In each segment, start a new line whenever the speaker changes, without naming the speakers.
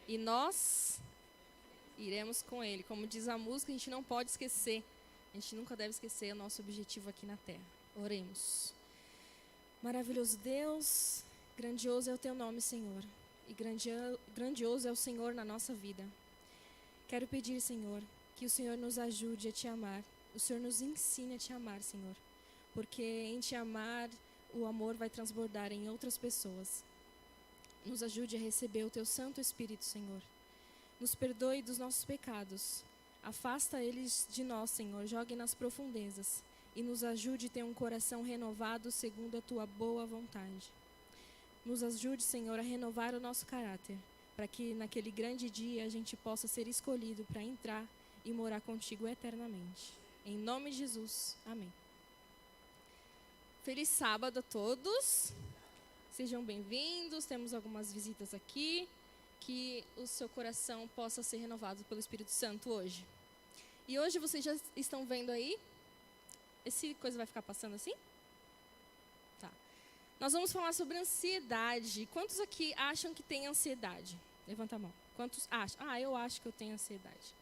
E nós iremos com ele. Como diz a música, a gente não pode esquecer. A gente nunca deve esquecer o nosso objetivo aqui na terra. Oremos. Maravilhoso Deus, grandioso é o teu nome, Senhor. E grandioso é o Senhor na nossa vida. Quero pedir, Senhor, que o Senhor nos ajude a te amar. O Senhor nos ensine a te amar, Senhor. Porque em te amar, o amor vai transbordar em outras pessoas. Nos ajude a receber o teu Santo Espírito, Senhor. Nos perdoe dos nossos pecados. Afasta eles de nós, Senhor. Jogue nas profundezas. E nos ajude a ter um coração renovado segundo a tua boa vontade. Nos ajude, Senhor, a renovar o nosso caráter, para que naquele grande dia a gente possa ser escolhido para entrar e morar contigo eternamente. Em nome de Jesus. Amém. Feliz sábado a todos. Sejam bem-vindos. Temos algumas visitas aqui. Que o seu coração possa ser renovado pelo Espírito Santo hoje. E hoje vocês já estão vendo aí? Essa coisa vai ficar passando assim? Tá. Nós vamos falar sobre ansiedade. Quantos aqui acham que tem ansiedade? Levanta a mão. Quantos acham? Eu acho que eu tenho ansiedade.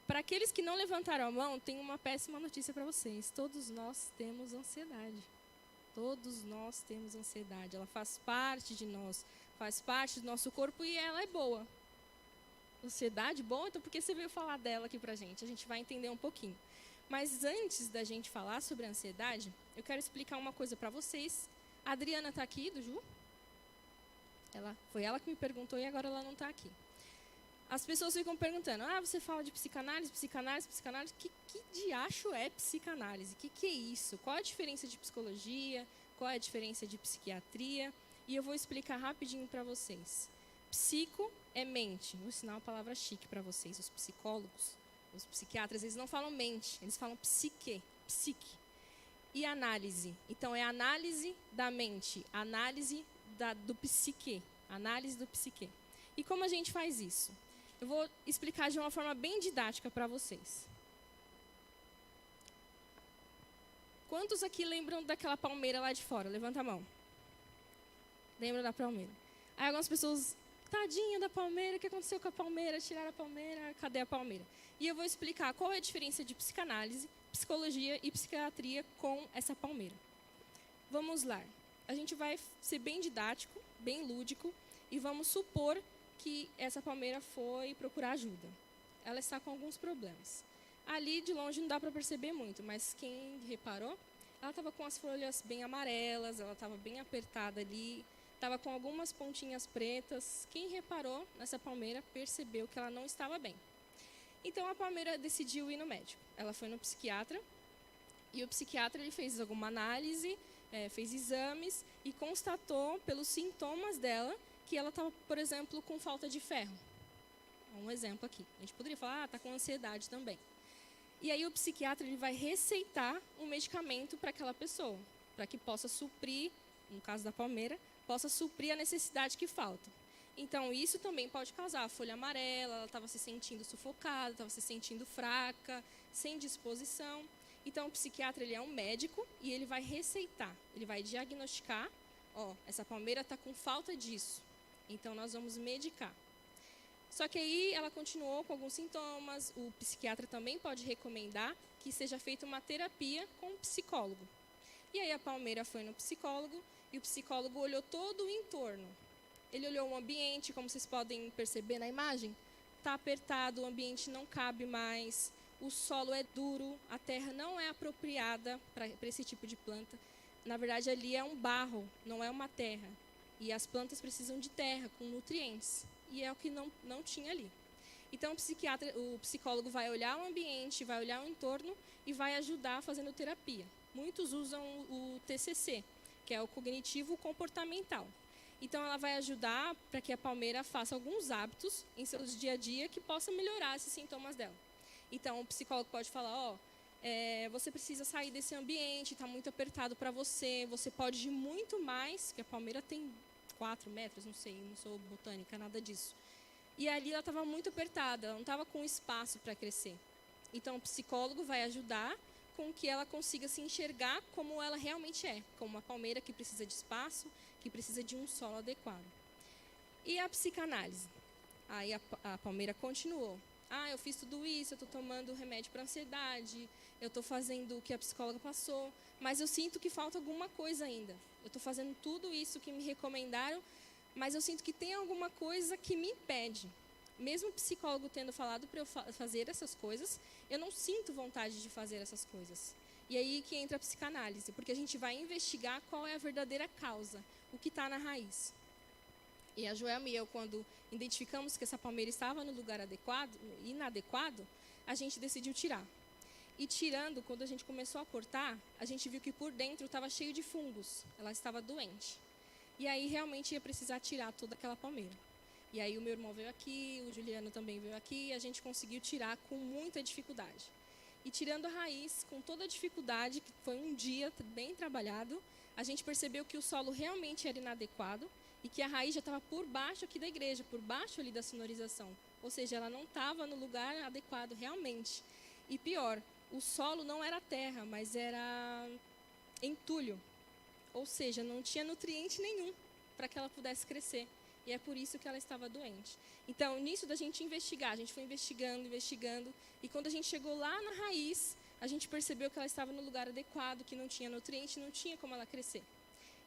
Para aqueles que não levantaram a mão, tem uma péssima notícia para vocês. Todos nós temos ansiedade. Todos nós temos ansiedade. Ela faz parte de nós, faz parte do nosso corpo e ela é boa. Ansiedade boa? Então por que você veio falar dela aqui pra gente? A gente vai entender um pouquinho. Mas antes da gente falar sobre a ansiedade, eu quero explicar uma coisa para vocês. A Adriana está aqui, do Ju? Foi ela que me perguntou e agora ela não está aqui. As pessoas ficam perguntando, você fala de psicanálise. Que diacho é psicanálise? Que é isso? Qual a diferença de psicologia? Qual é a diferença de psiquiatria? E eu vou explicar rapidinho para vocês. Psico é mente. Vou ensinar uma palavra chique para vocês. Os psicólogos, os psiquiatras, eles não falam mente, eles falam psique. E análise. Então, é análise da mente, análise do psique. Análise do psique. E como a gente faz isso? Eu vou explicar de uma forma bem didática para vocês. Quantos aqui lembram daquela palmeira lá de fora? Levanta a mão. Lembra da palmeira? Aí algumas pessoas, tadinha da palmeira, o que aconteceu com a palmeira? Tiraram a palmeira, cadê a palmeira? E eu vou explicar qual é a diferença de psicanálise, psicologia e psiquiatria com essa palmeira. Vamos lá. A gente vai ser bem didático, bem lúdico, e vamos supor que essa palmeira foi procurar ajuda. Ela está com alguns problemas. Ali, de longe, não dá para perceber muito, mas quem reparou, ela estava com as folhas bem amarelas, ela estava bem apertada ali, estava com algumas pontinhas pretas. Quem reparou nessa palmeira percebeu que ela não estava bem. Então, a palmeira decidiu ir no médico. Ela foi no psiquiatra, e o psiquiatra ele fez alguma análise, fez exames, e constatou, pelos sintomas dela, que ela estava, por exemplo, com falta de ferro. Um exemplo aqui. A gente poderia falar, está com ansiedade também. E aí o psiquiatra ele vai receitar um medicamento para aquela pessoa, para que possa suprir, no caso da palmeira, possa suprir a necessidade que falta. Então, isso também pode causar a folha amarela, ela estava se sentindo sufocada, estava se sentindo fraca, sem disposição. Então, o psiquiatra ele é um médico e ele vai receitar, ele vai diagnosticar, essa palmeira está com falta disso. Então, nós vamos medicar. Só que aí ela continuou com alguns sintomas. O psiquiatra também pode recomendar que seja feita uma terapia com um psicólogo. E aí a palmeira foi no psicólogo e o psicólogo olhou todo o entorno. Ele olhou o ambiente, como vocês podem perceber na imagem. Está apertado, o ambiente não cabe mais, o solo é duro, a terra não é apropriada para esse tipo de planta. Na verdade, ali é um barro, não é uma terra. E as plantas precisam de terra, com nutrientes. E é o que não tinha ali. Então, o psicólogo vai olhar o ambiente, vai olhar o entorno e vai ajudar fazendo terapia. Muitos usam o TCC, que é o cognitivo comportamental. Então, ela vai ajudar para que a palmeira faça alguns hábitos em seu dia a dia que possa melhorar esses sintomas dela. Então, o psicólogo pode falar, você precisa sair desse ambiente, está muito apertado para você, você pode ir muito mais, porque a palmeira tem 4 metros, não sei, não sou botânica, nada disso. E ali ela estava muito apertada, ela não estava com espaço para crescer. Então, o psicólogo vai ajudar com que ela consiga se enxergar como ela realmente é, como uma palmeira que precisa de espaço, que precisa de um solo adequado. E a psicanálise? Aí a Palmeira continuou. Eu fiz tudo isso, eu estou tomando remédio para ansiedade, eu estou fazendo o que a psicóloga passou, mas eu sinto que falta alguma coisa ainda. Eu estou fazendo tudo isso que me recomendaram, mas eu sinto que tem alguma coisa que me impede. Mesmo o psicólogo tendo falado para eu fazer essas coisas, eu não sinto vontade de fazer essas coisas. E aí que entra a psicanálise, porque a gente vai investigar qual é a verdadeira causa, o que está na raiz. E a Joelma e eu, quando identificamos que essa palmeira estava no lugar inadequado, a gente decidiu tirar. E tirando, quando a gente começou a cortar, a gente viu que por dentro estava cheio de fungos, ela estava doente. E aí realmente ia precisar tirar toda aquela palmeira. E aí o meu irmão veio aqui, o Juliano também veio aqui, e a gente conseguiu tirar com muita dificuldade. E tirando a raiz, com toda a dificuldade, que foi um dia bem trabalhado, a gente percebeu que o solo realmente era inadequado e que a raiz já estava por baixo aqui da igreja, por baixo ali da sonorização. Ou seja, ela não estava no lugar adequado realmente. E pior, o solo não era terra, mas era entulho. Ou seja, não tinha nutriente nenhum para que ela pudesse crescer. E é por isso que ela estava doente. Então, nisso da gente investigar, a gente foi investigando. E quando a gente chegou lá na raiz, a gente percebeu que ela estava no lugar adequado, que não tinha nutriente, não tinha como ela crescer.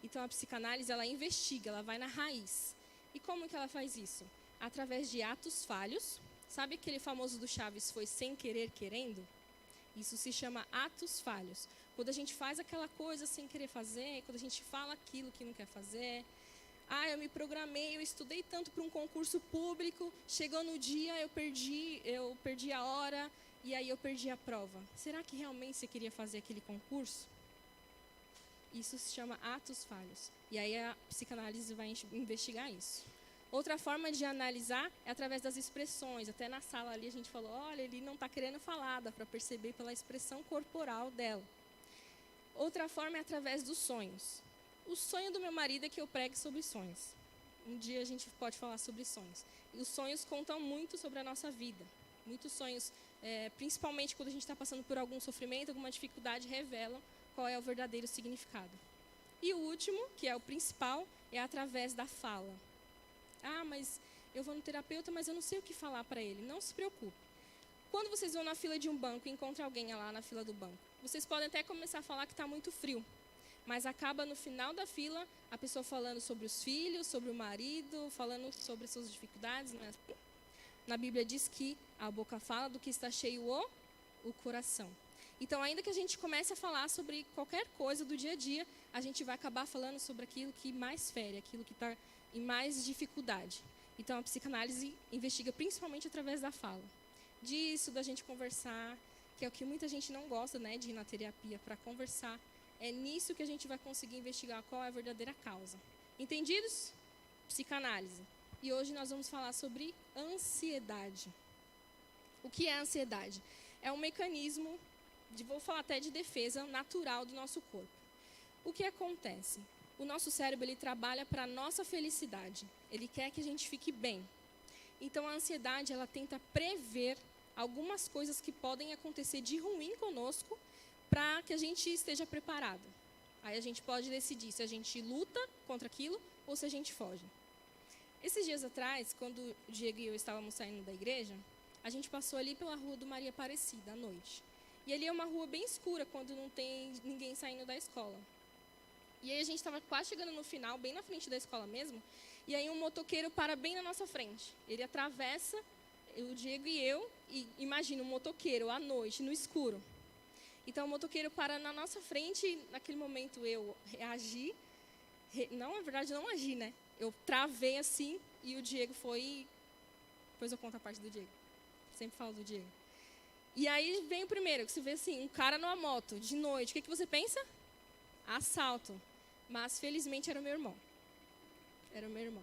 Então, a psicanálise, ela investiga, ela vai na raiz. E como que ela faz isso? Através de atos falhos. Sabe aquele famoso do Chaves, foi sem querer, querendo? Isso se chama atos falhos. Quando a gente faz aquela coisa sem querer fazer, quando a gente fala aquilo que não quer fazer. Eu me programei, eu estudei tanto para um concurso público, chegou no dia, eu perdi a hora e aí eu perdi a prova. Será que realmente você queria fazer aquele concurso? Isso se chama atos falhos. E aí a psicanálise vai investigar isso. Outra forma de analisar é através das expressões. Até na sala ali a gente falou, olha, ele não está querendo falar, dá para perceber pela expressão corporal dela. Outra forma é através dos sonhos. O sonho do meu marido é que eu pregue sobre sonhos. Um dia a gente pode falar sobre sonhos. E os sonhos contam muito sobre a nossa vida. Muitos sonhos, principalmente quando a gente está passando por algum sofrimento, alguma dificuldade, revelam qual é o verdadeiro significado. E o último, que é o principal, é através da fala. Mas eu vou no terapeuta, mas eu não sei o que falar para ele. Não se preocupe. Quando vocês vão na fila de um banco e encontram alguém lá na fila do banco, vocês podem até começar a falar que está muito frio. Mas acaba no final da fila a pessoa falando sobre os filhos, sobre o marido, falando sobre suas dificuldades. Né? Na Bíblia diz que a boca fala do que está cheio o coração. Então, ainda que a gente comece a falar sobre qualquer coisa do dia a dia, a gente vai acabar falando sobre aquilo que mais fere, aquilo que está em mais dificuldade. Então, a psicanálise investiga principalmente através da fala. Disso, da gente conversar, que é o que muita gente não gosta, né, de ir na terapia para conversar. É nisso que a gente vai conseguir investigar qual é a verdadeira causa. Entendidos? Psicanálise. E hoje nós vamos falar sobre ansiedade. O que é a ansiedade? É um mecanismo, vou falar até de defesa natural do nosso corpo. O que acontece? O nosso cérebro ele trabalha para a nossa felicidade. Ele quer que a gente fique bem. Então, a ansiedade ela tenta prever algumas coisas que podem acontecer de ruim conosco para que a gente esteja preparado. Aí a gente pode decidir se a gente luta contra aquilo ou se a gente foge. Esses dias atrás, quando o Diego e eu estávamos saindo da igreja, a gente passou ali pela rua do Maria Aparecida à noite. E ali é uma rua bem escura quando não tem ninguém saindo da escola. E aí a gente estava quase chegando no final, bem na frente da escola mesmo, e aí um motoqueiro para bem na nossa frente. Ele atravessa, o Diego e eu, e imagina um motoqueiro à noite, no escuro. Então o motoqueiro para na nossa frente, e naquele momento eu reagi, não, na verdade não agi, né? Eu travei assim, e o Diego foi, depois eu conto a parte do Diego, sempre falo do Diego. E aí vem o primeiro, que você vê assim, um cara numa moto, de noite, o que você pensa? Assalto. Mas, felizmente, era o meu irmão. Era o meu irmão.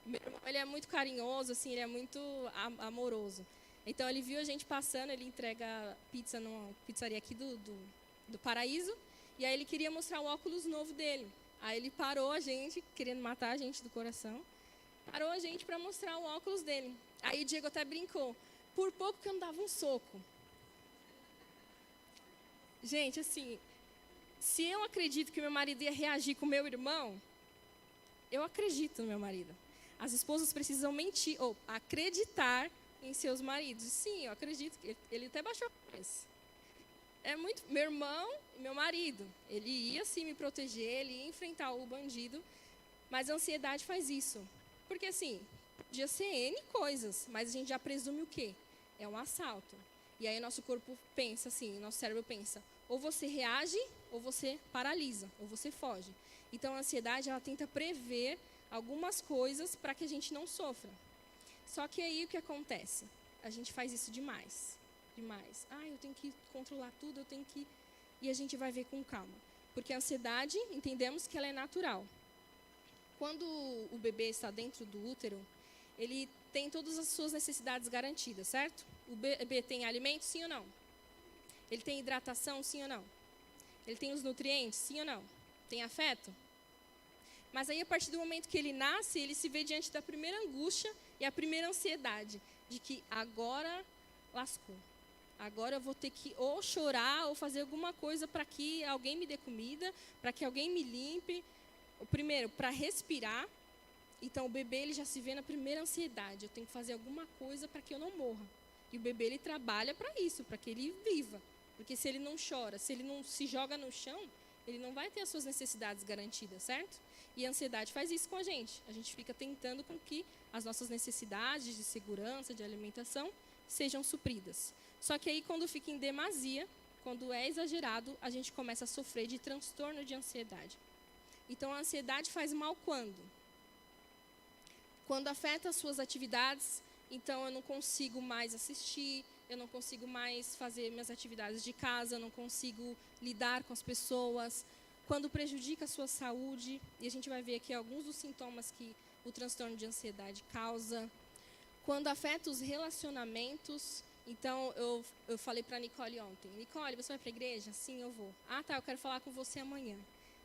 O meu irmão, ele é muito carinhoso, assim, ele é muito amoroso. Então, ele viu a gente passando, ele entrega pizza numa pizzaria aqui do Paraíso, e aí ele queria mostrar o óculos novo dele. Aí ele parou a gente, querendo matar a gente do coração, parou a gente para mostrar o óculos dele. Aí o Diego até brincou, por pouco que eu não dava um soco. Gente, assim, se eu acredito que meu marido ia reagir com o meu irmão, eu acredito no meu marido. As esposas precisam mentir ou acreditar em seus maridos. Sim, eu acredito que ele até baixou a cabeça. É muito. Meu irmão e meu marido, ele ia sim me proteger, ele ia enfrentar o bandido, mas a ansiedade faz isso. Porque assim, podia ser N coisas, mas a gente já presume o quê? É um assalto. E aí nosso corpo pensa assim, nosso cérebro pensa, ou você reage, ou você paralisa, ou você foge. Então a ansiedade, ela tenta prever algumas coisas para que a gente não sofra. Só que aí o que acontece? A gente faz isso demais. Demais. Eu tenho que controlar tudo, eu tenho que... E a gente vai ver com calma. Porque a ansiedade, entendemos que ela é natural. Quando o bebê está dentro do útero, ele tem todas as suas necessidades garantidas, certo? O bebê tem alimento, sim ou não? Ele tem hidratação, sim ou não? Ele tem os nutrientes, sim ou não? Tem afeto? Mas aí, a partir do momento que ele nasce, ele se vê diante da primeira angústia e a primeira ansiedade de que agora lascou. Agora eu vou ter que ou chorar ou fazer alguma coisa para que alguém me dê comida, para que alguém me limpe. O primeiro, para respirar. Então, o bebê ele já se vê na primeira ansiedade. Eu tenho que fazer alguma coisa para que eu não morra. E o bebê ele trabalha para isso, para que ele viva. Porque se ele não chora, se ele não se joga no chão, ele não vai ter as suas necessidades garantidas, certo? E a ansiedade faz isso com a gente. A gente fica tentando com que as nossas necessidades de segurança, de alimentação, sejam supridas. Só que aí, quando fica em demasia, quando é exagerado, a gente começa a sofrer de transtorno de ansiedade. Então, a ansiedade faz mal quando? Quando afeta as suas atividades, então eu não consigo mais assistir, eu não consigo mais fazer minhas atividades de casa, eu não consigo lidar com as pessoas. Quando prejudica a sua saúde, e a gente vai ver aqui alguns dos sintomas que o transtorno de ansiedade causa. Quando afeta os relacionamentos, então eu falei para a Nicole ontem, Nicole, você vai para a igreja? Sim, eu vou. Tá, eu quero falar com você amanhã.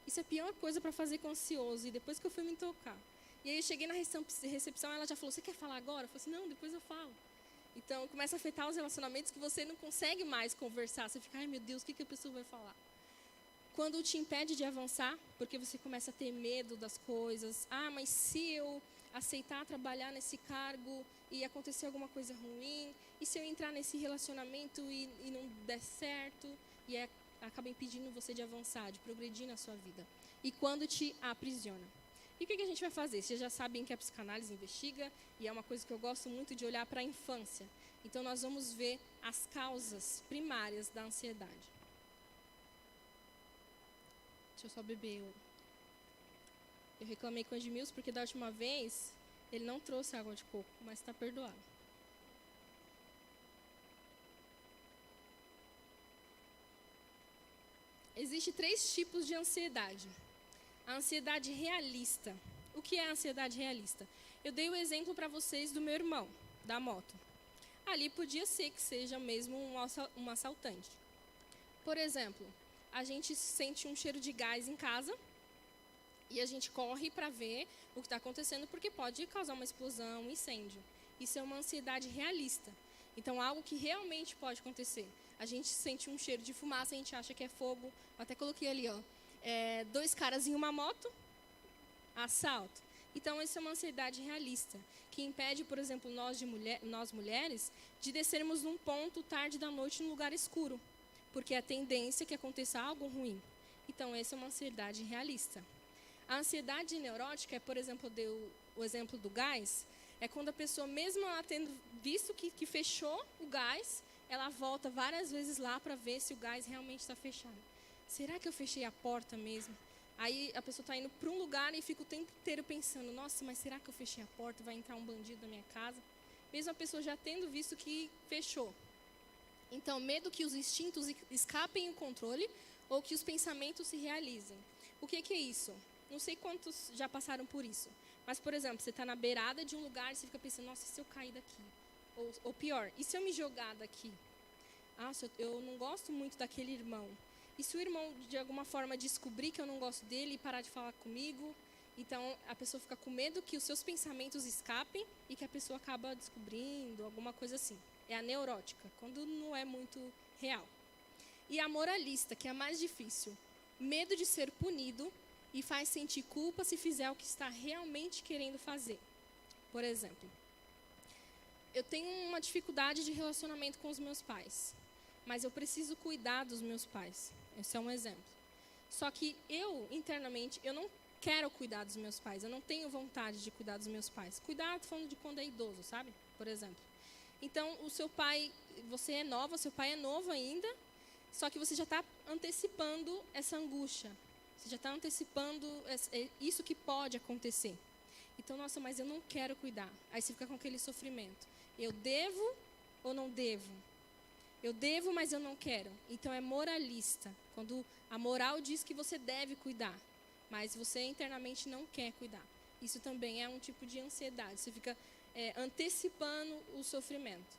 Isso é a pior coisa para fazer com ansioso, e depois que eu fui me tocar. E aí eu cheguei na recepção, ela já falou, você quer falar agora? Eu falei assim, não, depois eu falo. Então começa a afetar os relacionamentos que você não consegue mais conversar. Você fica, ai meu Deus, o que a pessoa vai falar? Quando te impede de avançar, porque você começa a ter medo das coisas. Mas se eu aceitar trabalhar nesse cargo e acontecer alguma coisa ruim, e se eu entrar nesse relacionamento e não der certo, e acaba impedindo você de avançar, de progredir na sua vida. E quando te aprisiona. E o que a gente vai fazer? Vocês já sabem que a psicanálise investiga, e é uma coisa que eu gosto muito de olhar para a infância. Então, nós vamos ver as causas primárias da ansiedade. Deixa eu só beber. Eu reclamei com o Edmilson porque da última vez ele não trouxe água de coco, mas está perdoado. Existem 3 tipos de ansiedade. A ansiedade realista. O que é a ansiedade realista? Eu dei o exemplo para vocês do meu irmão, da moto. Ali podia ser que seja mesmo um assaltante. Por exemplo, a gente sente um cheiro de gás em casa e a gente corre para ver o que está acontecendo porque pode causar uma explosão, um incêndio. Isso é uma ansiedade realista. Então, algo que realmente pode acontecer. A gente sente um cheiro de fumaça, a gente acha que é fogo. Eu até coloquei ali, 2 caras em uma moto, assalto. Então, isso é uma ansiedade realista, que impede, por exemplo, nós mulheres, de descermos num ponto tarde da noite num lugar escuro, porque a tendência é que aconteça algo ruim. Então, essa é uma ansiedade realista. A ansiedade neurótica é, por exemplo, o exemplo do gás, é quando a pessoa, mesmo ela tendo visto que fechou o gás, ela volta várias vezes lá para ver se o gás realmente está fechado. Será que eu fechei a porta mesmo? Aí a pessoa está indo para um lugar e fica o tempo inteiro pensando, nossa, mas será que eu fechei a porta? Vai entrar um bandido na minha casa? Mesmo a pessoa já tendo visto que fechou. Então, medo que os instintos escapem o controle ou que os pensamentos se realizem. O que é isso? Não sei quantos já passaram por isso. Mas, por exemplo, você está na beirada de um lugar e você fica pensando, nossa, e se eu cair daqui? Ou pior, e se eu me jogar daqui? Eu não gosto muito daquele irmão. E se o irmão, de alguma forma, descobrir que eu não gosto dele e parar de falar comigo? Então, a pessoa fica com medo que os seus pensamentos escapem e que a pessoa acaba descobrindo, alguma coisa assim. É a neurótica, quando não é muito real. E a moralista, que é a mais difícil. Medo de ser punido e faz sentir culpa se fizer o que está realmente querendo fazer. Por exemplo, eu tenho uma dificuldade de relacionamento com os meus pais, mas eu preciso cuidar dos meus pais. Esse é um exemplo. Só que eu, internamente, eu não quero cuidar dos meus pais. Eu não tenho vontade de cuidar dos meus pais. Cuidar, falando de quando é idoso, sabe? Por exemplo. Então, o seu pai, você é nova, seu pai é novo ainda, só que você já está antecipando essa angústia. Você já está antecipando isso que pode acontecer. Então, nossa, mas eu não quero cuidar. Aí você fica com aquele sofrimento. Eu devo ou não devo? Eu devo, mas eu não quero. Então, é moralista. Quando a moral diz que você deve cuidar, mas você internamente não quer cuidar. Isso também é um tipo de ansiedade. Você fica antecipando o sofrimento.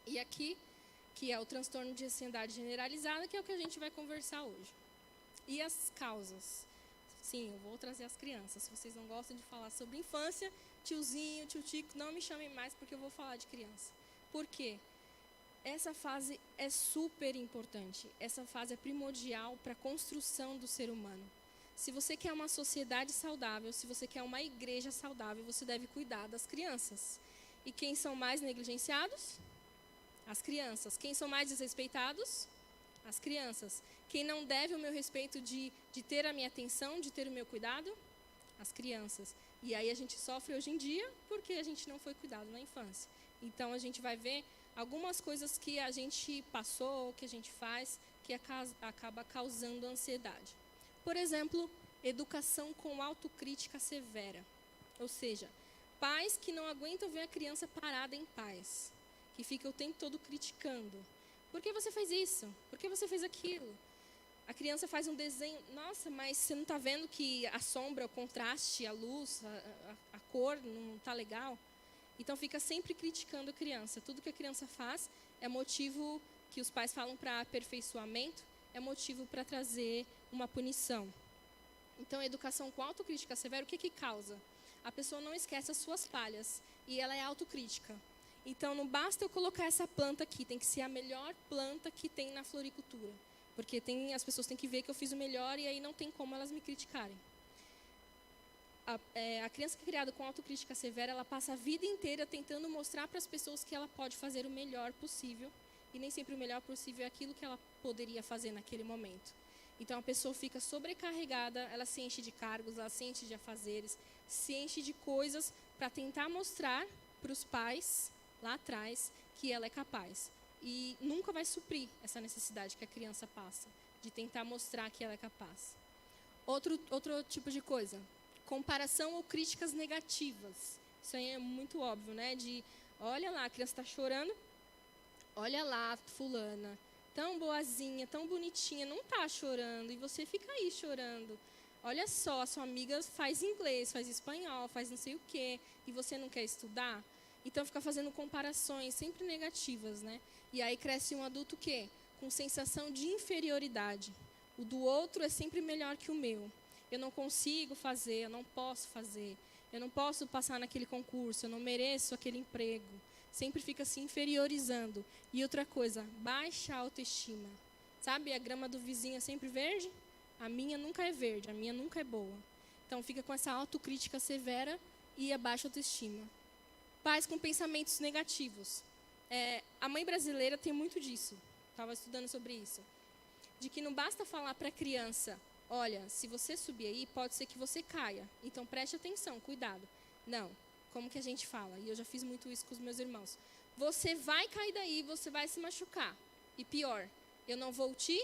E aqui, que é o transtorno de ansiedade generalizada, que é o que a gente vai conversar hoje. E as causas? Sim, eu vou trazer as crianças. Se vocês não gostam de falar sobre infância, tiozinho, tio Tico, não me chamem mais porque eu vou falar de criança. Por quê? Essa fase é super importante. Essa fase é primordial para a construção do ser humano. Se você quer uma sociedade saudável, se você quer uma igreja saudável, você deve cuidar das crianças. E quem são mais negligenciados? As crianças. Quem são mais desrespeitados? As crianças. Quem não deve o meu respeito de ter a minha atenção, de ter o meu cuidado? As crianças. E aí a gente sofre hoje em dia porque a gente não foi cuidado na infância. Então a gente vai ver algumas coisas que a gente passou, que a gente faz, que acaba causando ansiedade. Por exemplo, educação com autocrítica severa. Ou seja, pais que não aguentam ver a criança parada em paz, que fica o tempo todo criticando. Por que você fez isso? Por que você fez aquilo? A criança faz um desenho, nossa, mas você não está vendo que a sombra, o contraste, a luz, a cor não está legal? Então fica sempre criticando a criança. Tudo que a criança faz é motivo que os pais falam para aperfeiçoamento, é motivo para trazer uma punição. Então a educação com autocrítica severa, o que causa? A pessoa não esquece as suas falhas e ela é autocrítica. Então não basta eu colocar essa planta aqui, tem que ser a melhor planta que tem na floricultura. Porque as pessoas têm que ver que eu fiz o melhor e aí não tem como elas me criticarem. A criança que é criada com autocrítica severa, ela passa a vida inteira tentando mostrar para as pessoas que ela pode fazer o melhor possível. E nem sempre o melhor possível é aquilo que ela poderia fazer naquele momento. Então a pessoa fica sobrecarregada, ela se enche de cargos, ela se enche de afazeres, se enche de coisas para tentar mostrar para os pais, lá atrás, que ela é capaz. E nunca vai suprir essa necessidade que a criança passa, de tentar mostrar que ela é capaz. Outro tipo de coisa, comparação ou críticas negativas. Isso aí é muito óbvio, né? Olha lá, a criança está chorando, olha lá, fulana, tão boazinha, tão bonitinha, não está chorando, e você fica aí chorando. Olha só, a sua amiga faz inglês, faz espanhol, faz não sei o quê, e você não quer estudar? Então fica fazendo comparações sempre negativas, né? E aí cresce um adulto que com sensação de inferioridade. O do outro é sempre melhor que o meu. Eu não consigo fazer, eu não posso fazer. Eu não posso passar naquele concurso, eu não mereço aquele emprego. Sempre fica se inferiorizando. E outra coisa, baixa autoestima. Sabe, a grama do vizinho é sempre verde? A minha nunca é verde, a minha nunca é boa. Então fica com essa autocrítica severa e a baixa autoestima. Pais com pensamentos negativos. A mãe brasileira tem muito disso. Estava estudando sobre isso. De que não basta falar para a criança, olha, se você subir aí, pode ser que você caia. Então preste atenção, cuidado. Não, como que a gente fala? E eu já fiz muito isso com os meus irmãos. Você vai cair daí, você vai se machucar. E pior, eu não vou te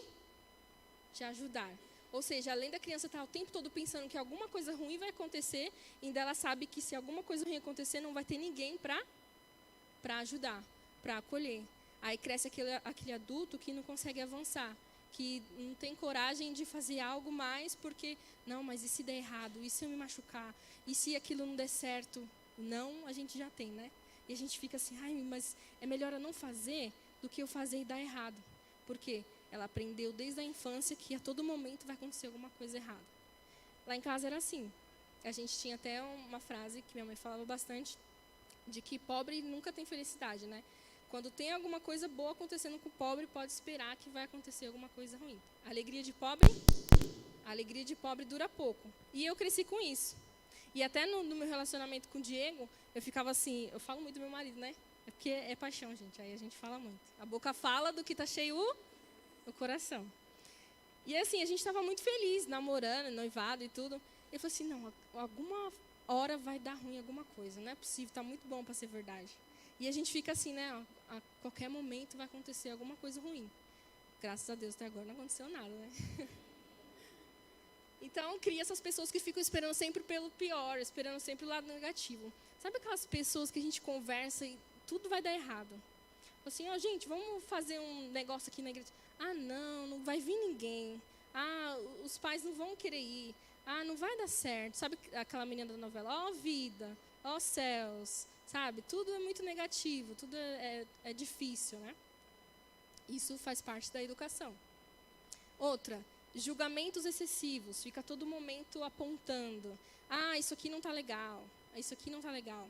ajudar. Ou seja, além da criança estar o tempo todo pensando que alguma coisa ruim vai acontecer, ainda ela sabe que se alguma coisa ruim acontecer, não vai ter ninguém para ajudar, para acolher. Aí cresce aquele adulto que não consegue avançar, que não tem coragem de fazer algo mais porque, não, mas e se der errado? E se eu me machucar? E se aquilo não der certo? Não, a gente já tem, né? E a gente fica assim, ai, mas é melhor eu não fazer do que eu fazer e dar errado. Por quê? Ela aprendeu desde a infância que a todo momento vai acontecer alguma coisa errada. Lá em casa era assim. A gente tinha até uma frase que minha mãe falava bastante, de que pobre nunca tem felicidade, né? Quando tem alguma coisa boa acontecendo com o pobre, pode esperar que vai acontecer alguma coisa ruim. A alegria de pobre dura pouco. E eu cresci com isso. E até no meu relacionamento com o Diego, eu ficava assim, eu falo muito do meu marido, né? É porque é paixão, gente, aí a gente fala muito. A boca fala do que está cheio o coração. E assim, a gente estava muito feliz, namorando, noivado e tudo. Eu falei assim, não, alguma hora vai dar ruim alguma coisa, não é possível, está muito bom para ser verdade. E a gente fica assim, né, a qualquer momento vai acontecer alguma coisa ruim. Graças a Deus até agora não aconteceu nada, né? Então, cria essas pessoas que ficam esperando sempre pelo pior, esperando sempre o lado negativo. Sabe aquelas pessoas que a gente conversa e tudo vai dar errado? Assim, ó, gente, vamos fazer um negócio aqui na igreja. Ah, não vai vir ninguém. Ah, os pais não vão querer ir. Ah, não vai dar certo. Sabe aquela menina da novela? Ó vida, ó céus. Sabe? Tudo é muito negativo, tudo é difícil, né? Isso faz parte da educação. Outra, julgamentos excessivos. Fica a todo momento apontando. Ah, isso aqui não está legal. Isso aqui não está legal.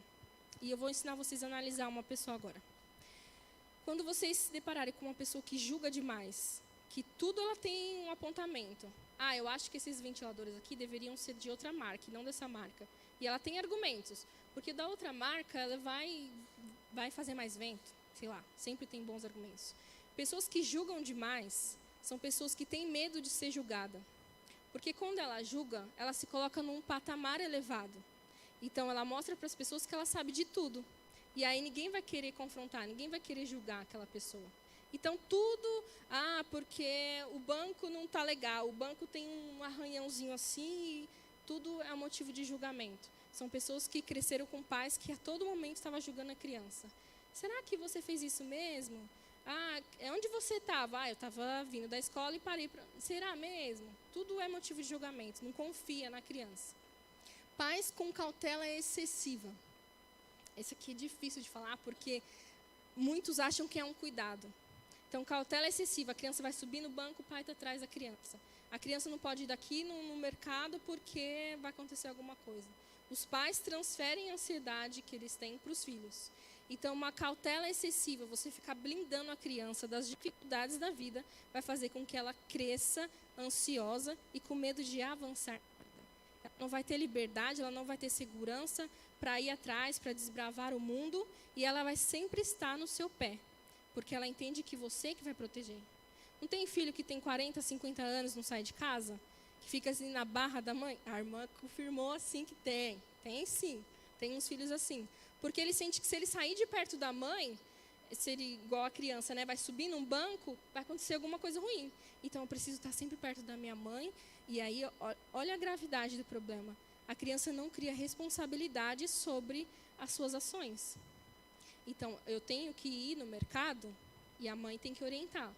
E eu vou ensinar vocês a analisar uma pessoa agora. Quando vocês se depararem com uma pessoa que julga demais, que tudo ela tem um apontamento. Ah, eu acho que esses ventiladores aqui deveriam ser de outra marca, e não dessa marca. E ela tem argumentos, porque da outra marca ela vai fazer mais vento, sei lá, sempre tem bons argumentos. Pessoas que julgam demais são pessoas que têm medo de ser julgada. Porque quando ela julga, ela se coloca num patamar elevado. Então ela mostra para as pessoas que ela sabe de tudo. E aí ninguém vai querer confrontar, ninguém vai querer julgar aquela pessoa. Então tudo, porque o banco não está legal, o banco tem um arranhãozinho assim, e tudo é um motivo de julgamento. São pessoas que cresceram com pais que a todo momento estavam julgando a criança. Será que você fez isso mesmo? Onde você estava? Eu estava vindo da escola e parei para... Será mesmo? Tudo é motivo de julgamento, não confia na criança. Pais com cautela excessiva. Esse aqui é difícil de falar porque muitos acham que é um cuidado. Então, cautela excessiva. A criança vai subir no banco, o pai está atrás da criança. A criança não pode ir daqui no mercado porque vai acontecer alguma coisa. Os pais transferem a ansiedade que eles têm para os filhos. Então, uma cautela excessiva, você ficar blindando a criança das dificuldades da vida, vai fazer com que ela cresça ansiosa e com medo de avançar. Ela não vai ter liberdade, ela não vai ter segurança para ir atrás, para desbravar o mundo, e ela vai sempre estar no seu pé, porque ela entende que você que vai proteger. Não tem filho que tem 40, 50 anos, não sai de casa, que fica assim na barra da mãe? A irmã confirmou assim que tem sim, tem uns filhos assim, porque ele sente que se ele sair de perto da mãe, se ele, igual a criança, né, vai subir num banco, vai acontecer alguma coisa ruim. Então eu preciso estar sempre perto da minha mãe, e aí olha a gravidade do problema. A criança não cria responsabilidade sobre as suas ações. Então, eu tenho que ir no mercado e a mãe tem que orientar.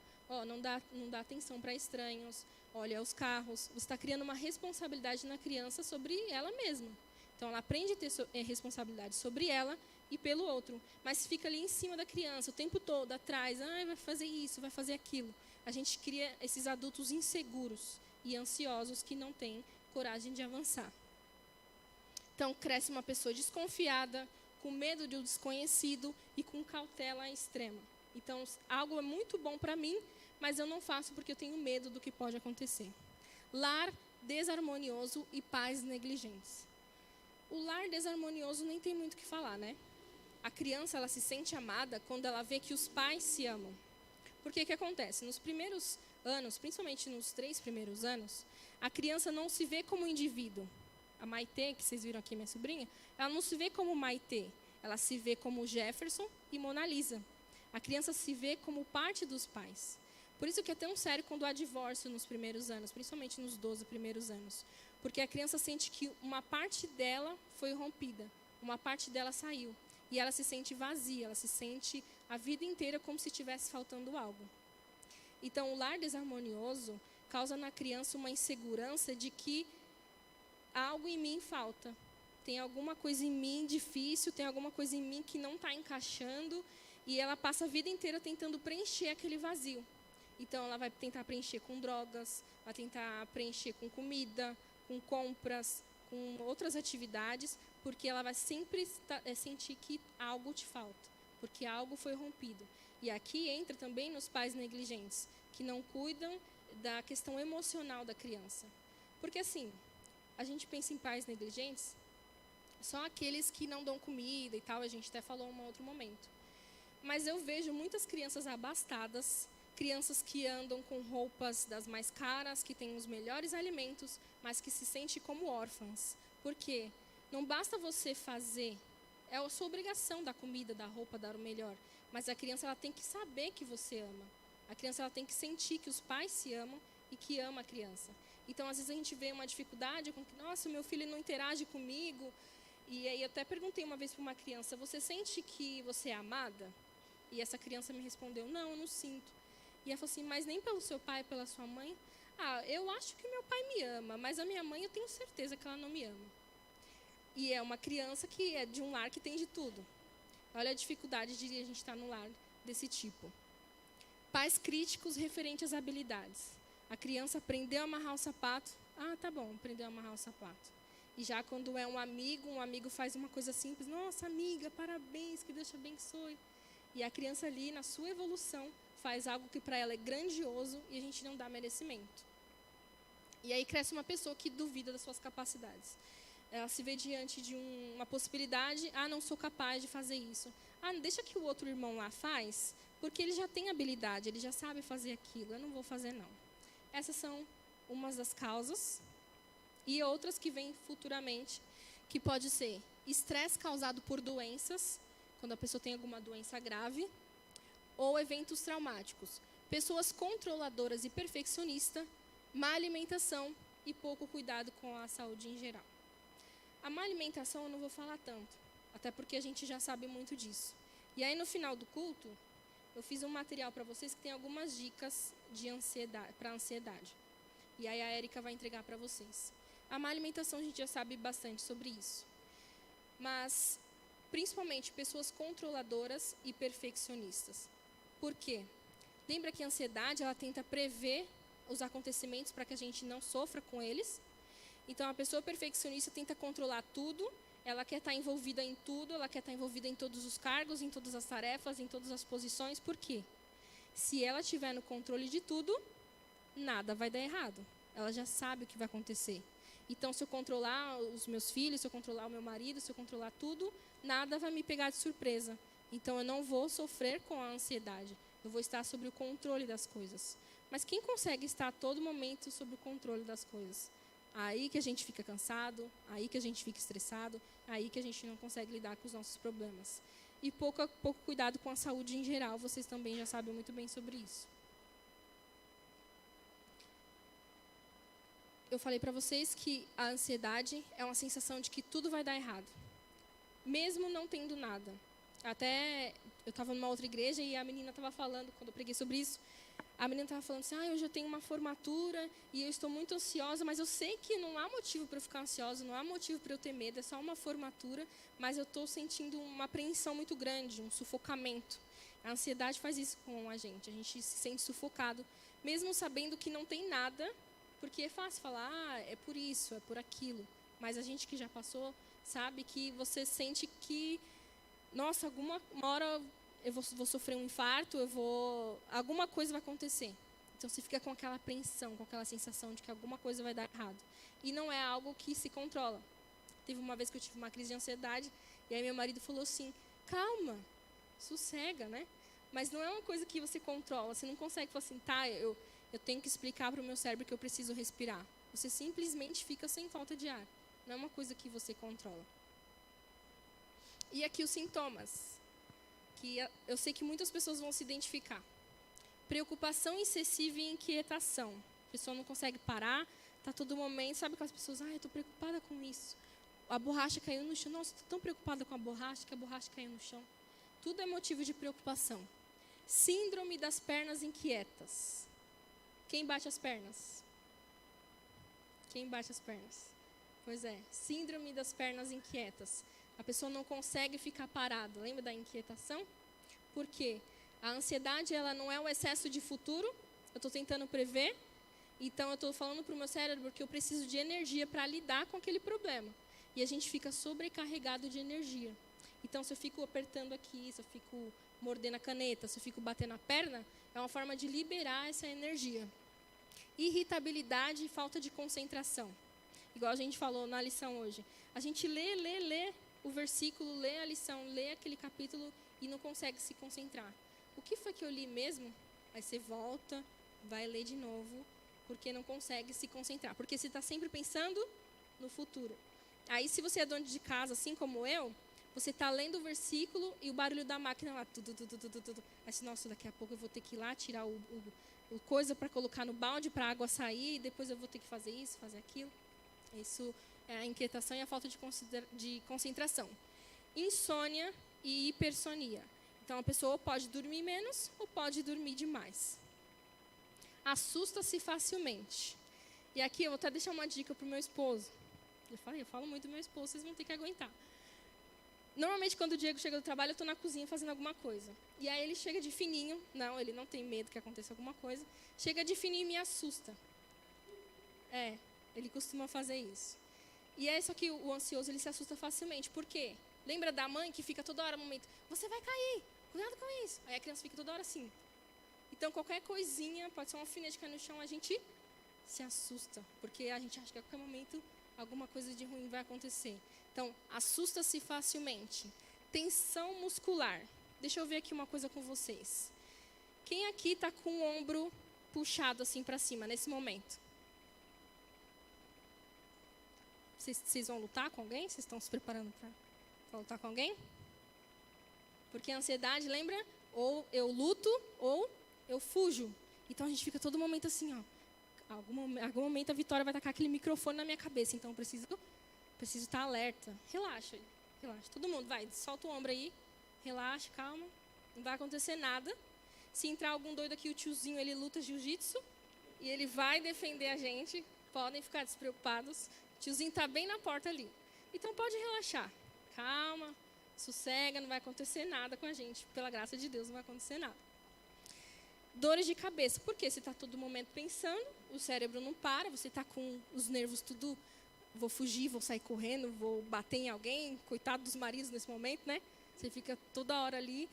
Não dá atenção para estranhos, olha os carros. Você está criando uma responsabilidade na criança sobre ela mesma. Então, ela aprende a ter responsabilidade sobre ela e pelo outro. Mas fica ali em cima da criança o tempo todo, atrás. Vai fazer isso, vai fazer aquilo. A gente cria esses adultos inseguros e ansiosos que não têm coragem de avançar. Então, cresce uma pessoa desconfiada, com medo do desconhecido e com cautela extrema. Então, algo é muito bom para mim, mas eu não faço porque eu tenho medo do que pode acontecer. Lar desarmonioso e pais negligentes. O lar desarmonioso nem tem muito o que falar, né? A criança, ela se sente amada quando ela vê que os pais se amam. Porque o que acontece? Nos primeiros anos, principalmente nos 3 primeiros anos, a criança não se vê como indivíduo. A Maitê, que vocês viram aqui, minha sobrinha, ela não se vê como Maitê. Ela se vê como Jefferson e Mona Lisa. A criança se vê como parte dos pais. Por isso que é tão sério quando há divórcio nos primeiros anos, principalmente nos 12 primeiros anos. Porque a criança sente que uma parte dela foi rompida, uma parte dela saiu. E ela se sente vazia, ela se sente a vida inteira como se estivesse faltando algo. Então, o lar desarmonioso causa na criança uma insegurança de que algo em mim falta. Tem alguma coisa em mim difícil, tem alguma coisa em mim que não está encaixando, e ela passa a vida inteira tentando preencher aquele vazio. Então, ela vai tentar preencher com drogas, vai tentar preencher com comida, com compras, com outras atividades, porque ela vai sempre sentir que algo te falta, porque algo foi rompido. E aqui entra também nos pais negligentes, que não cuidam da questão emocional da criança. Porque assim, a gente pensa em pais negligentes, Só aqueles que não dão comida e tal, a gente até falou em um outro momento. Mas eu vejo muitas crianças abastadas, crianças que andam com roupas das mais caras, que têm os melhores alimentos, mas que se sentem como órfãs. Por quê? Não basta você fazer, é a sua obrigação dar comida, dar roupa, dar o melhor. Mas a criança ela tem que saber que você ama. A criança ela tem que sentir que os pais se amam e que ama a criança. Então, às vezes a gente vê uma dificuldade com que, nossa, meu filho não interage comigo. E aí eu até perguntei uma vez para uma criança, você sente que você é amada? E essa criança me respondeu, não, eu não sinto. E ela falou assim, mas nem pelo seu pai, pela sua mãe? Ah, eu acho que meu pai me ama, mas a minha mãe eu tenho certeza que ela não me ama. E é uma criança que é de um lar que tem de tudo. Olha a dificuldade de a gente estar num lar desse tipo. Pais críticos referentes às habilidades. A criança aprendeu a amarrar o sapato. Ah, tá bom, aprendeu a amarrar o sapato. E já quando é um amigo faz uma coisa simples. Nossa, amiga, parabéns, que Deus te abençoe. E a criança ali, na sua evolução, faz algo que para ela é grandioso e a gente não dá merecimento. E aí cresce uma pessoa que duvida das suas capacidades. Ela se vê diante de uma possibilidade, ah, não sou capaz de fazer isso. Ah, deixa que o outro irmão lá faz, porque ele já tem habilidade, ele já sabe fazer aquilo, eu não vou fazer não. Essas são umas das causas. E outras que vêm futuramente, que pode ser estresse causado por doenças, quando a pessoa tem alguma doença grave, ou eventos traumáticos. Pessoas controladoras e perfeccionistas, má alimentação e pouco cuidado com a saúde em geral. A má alimentação eu não vou falar tanto, até porque a gente já sabe muito disso. E aí no final do culto, eu fiz um material para vocês que tem algumas dicas de ansiedade, para ansiedade. E aí a Érica vai entregar para vocês. A má alimentação a gente já sabe bastante sobre isso. Mas, principalmente, pessoas controladoras e perfeccionistas. Por quê? Lembra que a ansiedade, ela tenta prever os acontecimentos para que a gente não sofra com eles? Então, a pessoa perfeccionista tenta controlar tudo, ela quer estar envolvida em tudo, ela quer estar envolvida em todos os cargos, em todas as tarefas, em todas as posições. Por quê? Se ela estiver no controle de tudo, nada vai dar errado. Ela já sabe o que vai acontecer. Então, se eu controlar os meus filhos, se eu controlar o meu marido, se eu controlar tudo, nada vai me pegar de surpresa. Então, eu não vou sofrer com a ansiedade. Eu vou estar sob o controle das coisas. Mas quem consegue estar a todo momento sob o controle das coisas? Aí que a gente fica cansado, aí que a gente fica estressado, aí que a gente não consegue lidar com os nossos problemas. E pouco cuidado com a saúde em geral, vocês também já sabem muito bem sobre isso. Eu falei para vocês que a ansiedade é uma sensação de que tudo vai dar errado, mesmo não tendo nada. Até eu estava numa outra igreja e a menina estava falando, quando eu preguei sobre isso, a menina estava falando assim, hoje eu tenho uma formatura e eu estou muito ansiosa, mas eu sei que não há motivo para eu ficar ansiosa, não há motivo para eu ter medo, é só uma formatura, mas eu estou sentindo uma apreensão muito grande, um sufocamento. A ansiedade faz isso com a gente se sente sufocado, mesmo sabendo que não tem nada, porque é fácil falar, é por isso, é por aquilo. Mas a gente que já passou sabe que você sente que, nossa, uma hora eu vou sofrer um infarto, alguma coisa vai acontecer. Então você fica com aquela apreensão, com aquela sensação de que alguma coisa vai dar errado. E não é algo que se controla. Teve uma vez que eu tive uma crise de ansiedade, e aí meu marido falou assim, calma, sossega, né? Mas não é uma coisa que você controla, você não consegue falar assim, tá, eu tenho que explicar para o meu cérebro que eu preciso respirar. Você simplesmente fica sem falta de ar. Não é uma coisa que você controla. E aqui os sintomas, que eu sei que muitas pessoas vão se identificar. Preocupação excessiva e inquietação. A pessoa não consegue parar, está todo momento, sabe aquelas pessoas, eu estou preocupada com isso. A borracha caiu no chão, nossa, estou tão preocupada com a borracha, que a borracha caiu no chão. Tudo é motivo de preocupação. Síndrome das pernas inquietas. Quem bate as pernas? Quem bate as pernas? Pois é, síndrome das pernas inquietas. A pessoa não consegue ficar parada. Lembra da inquietação? Por quê? A ansiedade, ela não é o excesso de futuro. Eu estou tentando prever. Então, eu estou falando para o meu cérebro que eu preciso de energia para lidar com aquele problema. E a gente fica sobrecarregado de energia. Então, se eu fico apertando aqui, se eu fico mordendo a caneta, se eu fico batendo a perna, é uma forma de liberar essa energia. Irritabilidade e falta de concentração. E igual a gente falou na lição hoje. A gente lê o versículo, lê a lição, lê aquele capítulo e não consegue se concentrar. O que foi que eu li mesmo? Aí você volta, vai ler de novo, porque não consegue se concentrar. Porque você está sempre pensando no futuro. Aí, se você é dono de casa, assim como eu, você está lendo o versículo e o barulho da máquina lá. Aí, nossa, daqui a pouco eu vou ter que ir lá tirar o coisa para colocar no balde para a água sair, e depois eu vou ter que fazer isso, fazer aquilo. Isso é a inquietação e a falta de concentração. Insônia e hipersonia. Então, a pessoa pode dormir menos ou pode dormir demais. Assusta-se facilmente. E aqui eu vou até deixar uma dica para o meu esposo. Eu falo muito do meu esposo, vocês vão ter que aguentar. Normalmente, quando o Diego chega do trabalho, eu estou na cozinha fazendo alguma coisa. E aí ele chega de fininho. Não, ele não tem medo que aconteça alguma coisa. Chega de fininho e me assusta. Ele costuma fazer isso. E é só que o ansioso, ele se assusta facilmente. Por quê? Lembra da mãe que fica toda hora no momento, você vai cair, cuidado com isso. Aí a criança fica toda hora assim. Então, qualquer coisinha, pode ser um alfinete que cai no chão, a gente se assusta. Porque a gente acha que a qualquer momento alguma coisa de ruim vai acontecer. Então, assusta-se facilmente. Tensão muscular. Deixa eu ver aqui uma coisa com vocês. Quem aqui está com o ombro puxado assim para cima, nesse momento? Vocês vão lutar com alguém? Vocês estão se preparando para lutar com alguém? Porque a ansiedade, lembra? Ou eu luto, ou eu fujo. Então, a gente fica todo momento assim, ó. Algum momento a Vitória vai tacar aquele microfone na minha cabeça. Então, eu preciso estar alerta. Relaxa. Todo mundo, vai, solta o ombro aí. Relaxa, calma. Não vai acontecer nada. Se entrar algum doido aqui, o tiozinho, ele luta jiu-jitsu. E ele vai defender a gente. Podem ficar despreocupados. O tiozinho está bem na porta ali. Então, pode relaxar. Calma, sossega, não vai acontecer nada com a gente. Pela graça de Deus, não vai acontecer nada. Dores de cabeça. Por quê? Você está todo momento pensando, o cérebro não para, você está com os nervos tudo, vou fugir, vou sair correndo, vou bater em alguém, coitado dos maridos nesse momento, né? Você fica toda hora ali.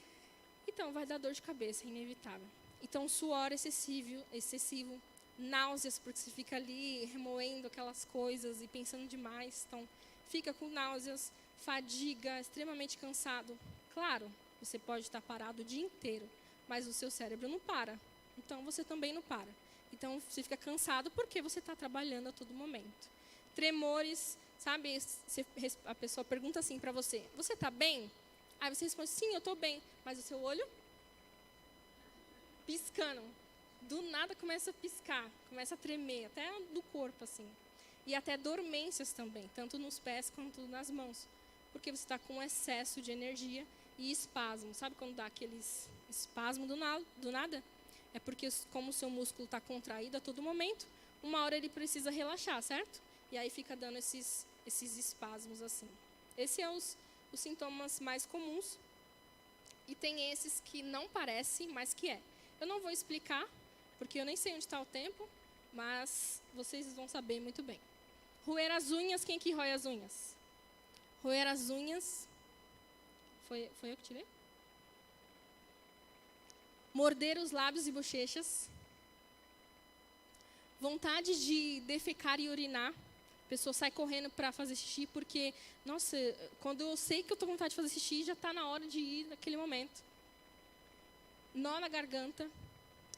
Então, vai dar dor de cabeça, é inevitável. Então, suor excessivo, náuseas, porque você fica ali remoendo aquelas coisas e pensando demais. Então, fica com náuseas, fadiga, extremamente cansado. Claro, você pode estar parado o dia inteiro, mas o seu cérebro não para. Então, você também não para. Então, você fica cansado porque você está trabalhando a todo momento. Tremores, sabe? A pessoa pergunta assim para você, você está bem? Aí você responde, sim, eu estou bem. Mas o seu olho? Piscando. Do nada começa a piscar, começa a tremer, até do corpo, assim. E até dormências também, tanto nos pés quanto nas mãos. Porque você está com excesso de energia e espasmo. Sabe quando dá aqueles espasmos do nada? É porque como o seu músculo está contraído a todo momento, uma hora ele precisa relaxar, certo? E aí fica dando esses espasmos assim. Esses são os sintomas mais comuns. E tem esses que não parecem, mas que é. Eu não vou explicar, porque eu nem sei onde está o tempo, mas vocês vão saber muito bem. Roer as unhas, quem que rói as unhas? Roer as unhas. Foi eu que tirei? Morder os lábios e bochechas. Vontade de defecar e urinar. A pessoa sai correndo para fazer xixi porque, nossa, quando eu sei que eu estou com vontade de fazer xixi, já está na hora de ir naquele momento. Nó na garganta.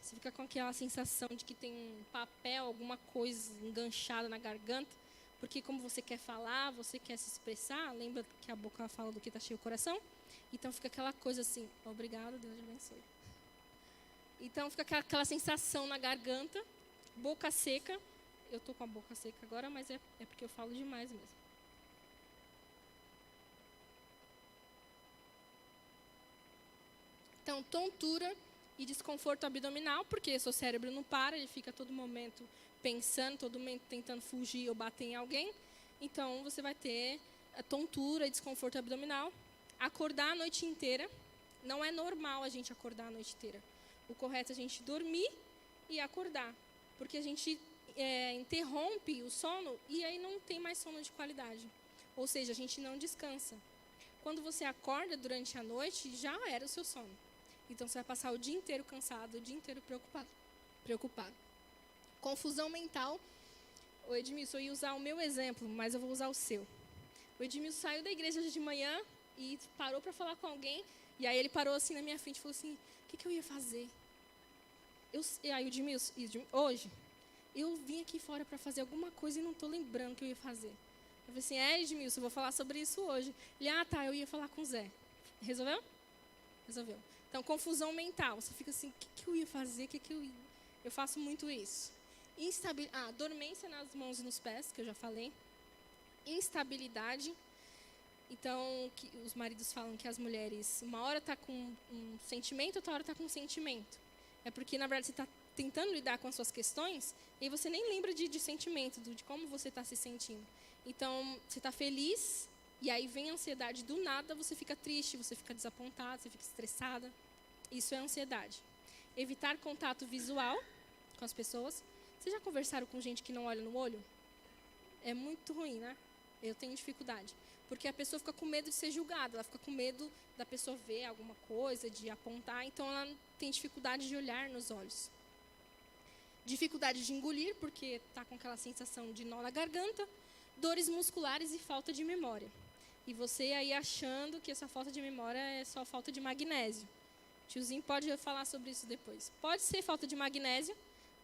Você fica com aquela sensação de que tem um papel, alguma coisa enganchada na garganta. Porque como você quer falar, você quer se expressar, lembra que a boca fala do que está cheio o coração? Então fica aquela coisa assim, obrigado, Deus te abençoe. Então fica aquela sensação na garganta, boca seca. Eu estou com a boca seca agora, mas é porque eu falo demais mesmo. Então, tontura e desconforto abdominal, porque seu cérebro não para, ele fica a todo momento pensando, todo momento tentando fugir ou bater em alguém. Então, você vai ter a tontura e desconforto abdominal. Acordar a noite inteira. Não é normal a gente acordar a noite inteira. O correto é a gente dormir e acordar, porque a gente interrompe o sono e aí não tem mais sono de qualidade. Ou seja, a gente não descansa. Quando você acorda durante a noite, já era o seu sono. Então, você vai passar o dia inteiro cansado, o dia inteiro preocupado. Confusão mental o Edmilson, eu ia usar o meu exemplo, mas eu vou usar o seu. O Edmilson saiu da igreja hoje de manhã e parou para falar com alguém. E aí ele parou assim na minha frente e falou assim, o que eu ia fazer? E aí o Edmilson, hoje, eu vim aqui fora para fazer alguma coisa e não estou lembrando o que eu ia fazer. Eu falei assim, Edmilson, eu vou falar sobre isso hoje. Ele, tá, eu ia falar com o Zé. Resolveu? Resolveu. Então, confusão mental. Você fica assim, o que eu ia fazer? Eu faço muito isso. Dormência nas mãos e nos pés, que eu já falei. Instabilidade. Então, os maridos falam que as mulheres, uma hora está com um sentimento, outra hora está com um sentimento. É porque, na verdade, você está tentando lidar com as suas questões e você nem lembra de sentimento, de como você está se sentindo. Então, você está feliz e aí vem a ansiedade do nada, você fica triste, você fica desapontado, você fica estressada. Isso é ansiedade. Evitar contato visual com as pessoas. Vocês já conversaram com gente que não olha no olho? É muito ruim, né? Eu tenho dificuldade. Porque a pessoa fica com medo de ser julgada, ela fica com medo da pessoa ver alguma coisa, de apontar, então ela tem dificuldade de olhar nos olhos. Dificuldade de engolir, porque está com aquela sensação de nó na garganta, dores musculares e falta de memória. E você aí achando que essa falta de memória é só falta de magnésio. O tiozinho pode falar sobre isso depois. Pode ser falta de magnésio,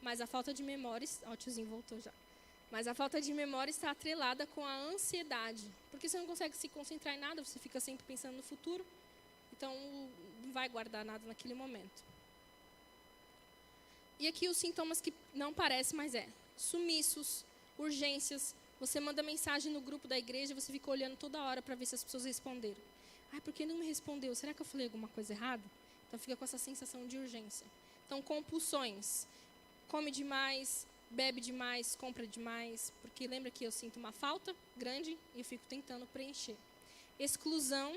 mas a falta de memória... o tiozinho voltou já. Mas a falta de memória está atrelada com a ansiedade. Porque você não consegue se concentrar em nada, você fica sempre pensando no futuro. Então, não vai guardar nada naquele momento. E aqui os sintomas que não parecem, mas sumiços, urgências. Você manda mensagem no grupo da igreja, você fica olhando toda hora para ver se as pessoas responderam. Por que não me respondeu? Será que eu falei alguma coisa errada? Então, fica com essa sensação de urgência. Então, compulsões. Come demais, bebe demais, compra demais, porque lembra que eu sinto uma falta grande e eu fico tentando preencher. Exclusão,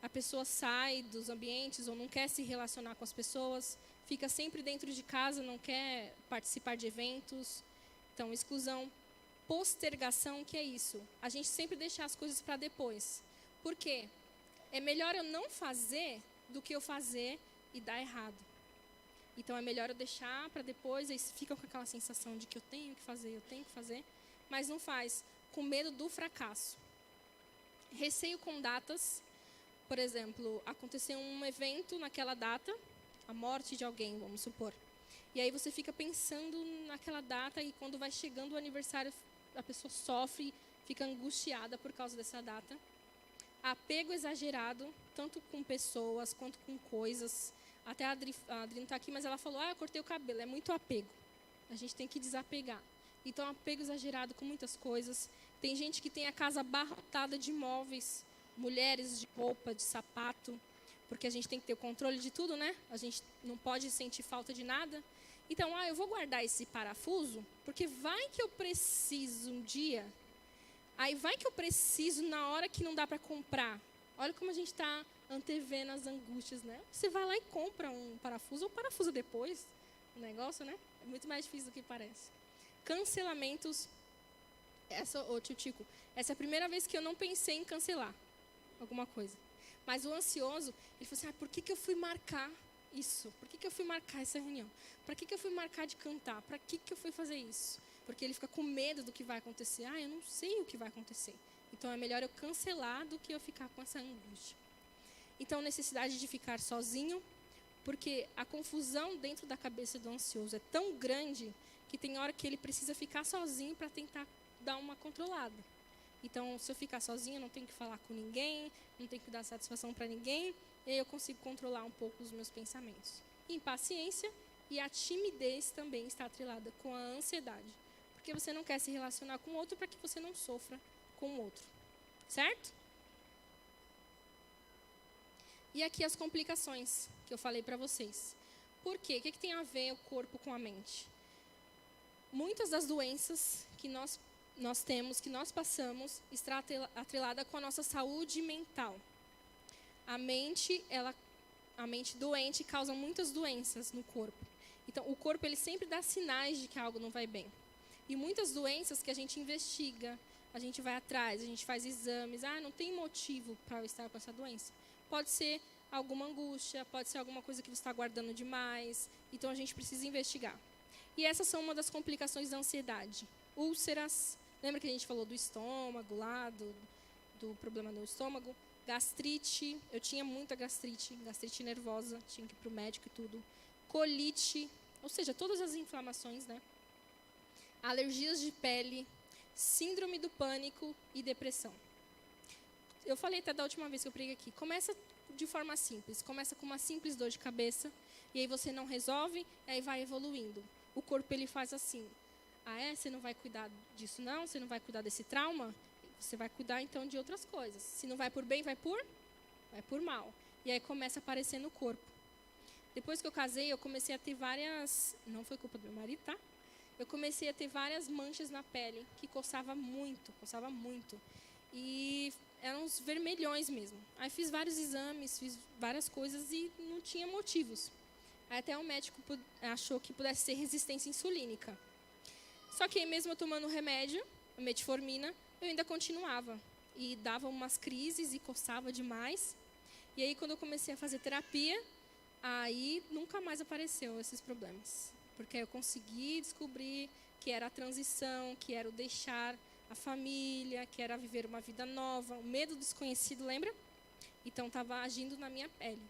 a pessoa sai dos ambientes ou não quer se relacionar com as pessoas, fica sempre dentro de casa, não quer participar de eventos. Então, exclusão. Postergação, que é isso? A gente sempre deixar as coisas para depois. Por quê? É melhor eu não fazer do que eu fazer e dar errado. Então, é melhor eu deixar para depois, aí fica com aquela sensação de que eu tenho que fazer, mas não faz, com medo do fracasso. Receio com datas, por exemplo, aconteceu um evento naquela data, a morte de alguém, vamos supor. E aí você fica pensando naquela data e quando vai chegando o aniversário, a pessoa sofre, fica angustiada por causa dessa data. Apego exagerado, tanto com pessoas quanto com coisas. Até a Adri não está aqui, mas ela falou, eu cortei o cabelo, é muito apego. A gente tem que desapegar. Então, apego exagerado com muitas coisas. Tem gente que tem a casa abarrotada de móveis, mulheres de roupa, de sapato, porque a gente tem que ter o controle de tudo, né? A gente não pode sentir falta de nada. Então, eu vou guardar esse parafuso, porque vai que eu preciso um dia. Aí vai que eu preciso na hora que não dá para comprar. Olha como a gente está antevendo as angústias, né? Você vai lá e compra um parafuso, ou parafusa depois o negócio, né? É muito mais difícil do que parece. Cancelamentos. Tio Tico, essa é a primeira vez que eu não pensei em cancelar alguma coisa. Mas o ansioso, ele falou assim, por que eu fui marcar isso? Por que eu fui marcar essa reunião? Para que eu fui marcar de cantar? Para que eu fui fazer isso? Porque ele fica com medo do que vai acontecer. Eu não sei o que vai acontecer. Então, é melhor eu cancelar do que eu ficar com essa angústia. Então, necessidade de ficar sozinho, porque a confusão dentro da cabeça do ansioso é tão grande que tem hora que ele precisa ficar sozinho para tentar dar uma controlada. Então, se eu ficar sozinho, eu não tenho que falar com ninguém, não tenho que dar satisfação para ninguém, e aí eu consigo controlar um pouco os meus pensamentos. Impaciência e a timidez também está atrelada com a ansiedade, porque você não quer se relacionar com o outro para que você não sofra com o outro, certo? E aqui as complicações que eu falei para vocês. Por quê? O que tem a ver o corpo com a mente? Muitas das doenças que nós temos, que nós passamos, está atrelada com a nossa saúde mental. A mente doente causa muitas doenças no corpo. Então, o corpo ele sempre dá sinais de que algo não vai bem. E muitas doenças que a gente investiga, a gente vai atrás, a gente faz exames. Não tem motivo para eu estar com essa doença. Pode ser alguma angústia, pode ser alguma coisa que você está guardando demais. Então, a gente precisa investigar. E essas são uma das complicações da ansiedade. Úlceras, lembra que a gente falou do estômago lá, do problema no estômago? Gastrite, eu tinha muita gastrite nervosa, tinha que ir para o médico e tudo. Colite, ou seja, todas as inflamações, né? Alergias de pele, síndrome do pânico e depressão. Eu falei até da última vez que eu preguei aqui, começa de forma simples, começa com uma simples dor de cabeça, e aí você não resolve, e aí vai evoluindo. O corpo ele faz assim, você não vai cuidar disso não? Você não vai cuidar desse trauma? Você vai cuidar então de outras coisas. Se não vai por bem, vai por mal. E aí começa a aparecer no corpo. Depois que eu casei, eu comecei a ter várias, não foi culpa do meu marido, tá? Eu comecei a ter várias manchas na pele, que coçava muito. E eram uns vermelhões mesmo. Aí fiz vários exames, fiz várias coisas e não tinha motivos. Aí até o médico achou que pudesse ser resistência insulínica. Só que mesmo eu tomando remédio, a metformina, eu ainda continuava. E dava umas crises e coçava demais. E aí quando eu comecei a fazer terapia, aí nunca mais apareceu esses problemas. Porque eu consegui descobrir que era a transição, que era o deixar a família, que era viver uma vida nova, o medo do desconhecido, lembra? Então estava agindo na minha pele.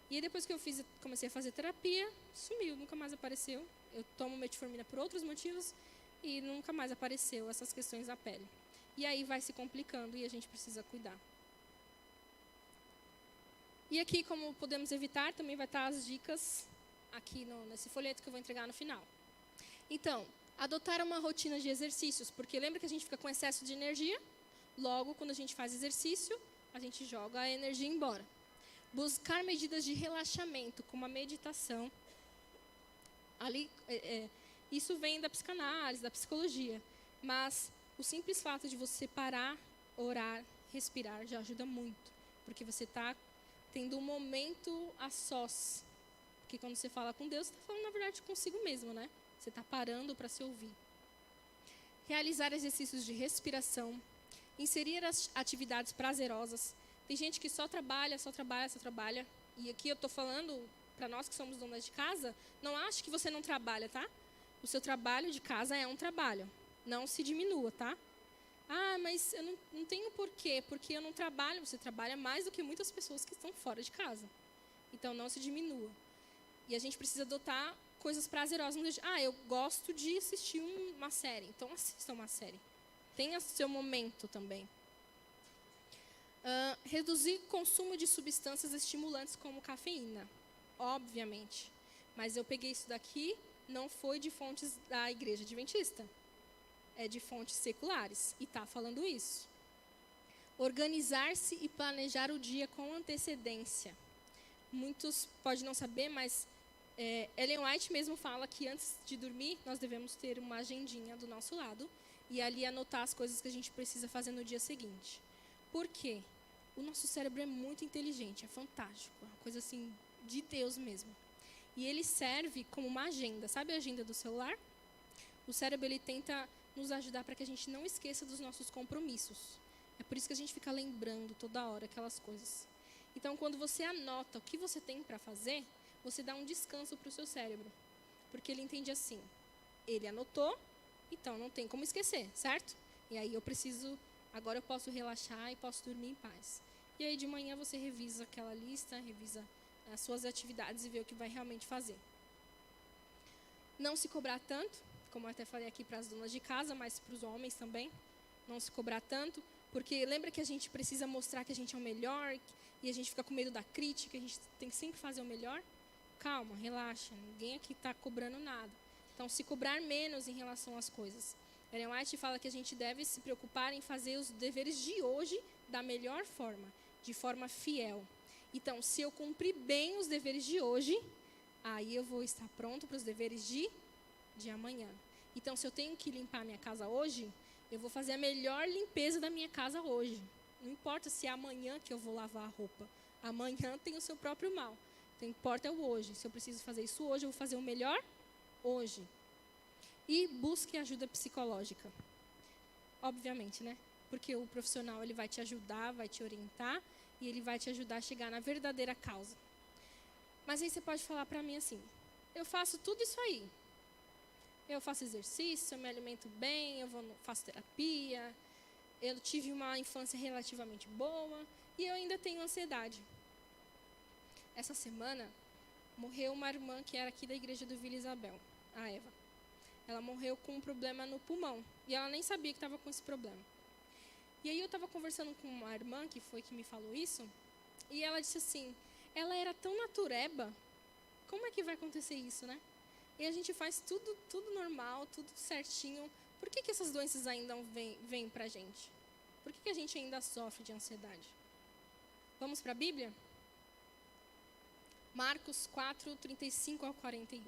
E aí, depois que eu comecei a fazer terapia, sumiu, nunca mais apareceu. Eu tomo metformina por outros motivos e nunca mais apareceu essas questões da pele. E aí vai se complicando e a gente precisa cuidar. E aqui, como podemos evitar, também vai estar as dicas aqui nesse folheto que eu vou entregar no final. Então, adotar uma rotina de exercícios, porque lembra que a gente fica com excesso de energia? Logo, quando a gente faz exercício, a gente joga a energia embora. Buscar medidas de relaxamento, como a meditação. Isso vem da psicanálise, da psicologia. Mas o simples fato de você parar, orar, respirar, já ajuda muito. Porque você está tendo um momento a sós. Porque quando você fala com Deus, você está falando, na verdade, consigo mesmo, né? Você está parando para se ouvir. Realizar exercícios de respiração. Inserir as atividades prazerosas. Tem gente que só trabalha. E aqui eu estou falando, para nós que somos donas de casa, não ache que você não trabalha, tá? O seu trabalho de casa é um trabalho. Não se diminua, tá? Mas eu não tenho porquê, porque eu não trabalho. Você trabalha mais do que muitas pessoas que estão fora de casa. Então, não se diminua. E a gente precisa adotar coisas prazerosas. Eu gosto de assistir uma série. Então, assista uma série. Tenha seu momento também. Reduzir o consumo de substâncias estimulantes como cafeína. Obviamente. Mas eu peguei isso daqui, não foi de fontes da Igreja Adventista. É de fontes seculares. E está falando isso. Organizar-se e planejar o dia com antecedência. Muitos podem não saber, mas Ellen White mesmo fala que antes de dormir, nós devemos ter uma agendinha do nosso lado e ali anotar as coisas que a gente precisa fazer no dia seguinte. Por quê? O nosso cérebro é muito inteligente, é fantástico, é uma coisa assim de Deus mesmo. E ele serve como uma agenda. Sabe a agenda do celular? O cérebro ele tenta nos ajudar para que a gente não esqueça dos nossos compromissos. É por isso que a gente fica lembrando toda hora aquelas coisas. Então, quando você anota o que você tem para fazer, você dá um descanso para o seu cérebro. Porque ele entende assim, ele anotou, então não tem como esquecer, certo? E aí agora eu posso relaxar e posso dormir em paz. E aí de manhã você revisa aquela lista, revisa as suas atividades e vê o que vai realmente fazer. Não se cobrar tanto, como eu até falei aqui para as donas de casa, mas para os homens também. Não se cobrar tanto, porque lembra que a gente precisa mostrar que a gente é o melhor e a gente fica com medo da crítica, a gente tem que sempre fazer o melhor. Calma, relaxa, ninguém aqui está cobrando nada. Então, se cobrar menos em relação às coisas. Ellen White fala que a gente deve se preocupar em fazer os deveres de hoje da melhor forma, de forma fiel. Então, se eu cumprir bem os deveres de hoje, aí eu vou estar pronto para os deveres de amanhã. Então, se eu tenho que limpar a minha casa hoje, eu vou fazer a melhor limpeza da minha casa hoje. Não importa se é amanhã que eu vou lavar a roupa. Amanhã tem o seu próprio mal. Então, importa é o hoje. Se eu preciso fazer isso hoje, eu vou fazer o melhor hoje. E busque ajuda psicológica. Obviamente, né? Porque o profissional ele vai te ajudar, vai te orientar e ele vai te ajudar a chegar na verdadeira causa. Mas aí você pode falar para mim assim, eu faço tudo isso aí, Eu faço exercício, eu me alimento bem, faço terapia, eu tive uma infância relativamente boa e eu ainda tenho ansiedade. Essa semana, morreu uma irmã que era aqui da igreja do Vila Isabel, a Eva. Ela morreu com um problema no pulmão e ela nem sabia que estava com esse problema. E aí eu estava conversando com uma irmã que foi que me falou isso e ela disse assim, ela era tão natureba, como é que vai acontecer isso, né? E a gente faz tudo normal, tudo certinho. Por que essas doenças ainda vêm para a gente? Por que a gente ainda sofre de ansiedade? Vamos para a Bíblia? Marcos 4, 35 ao 41.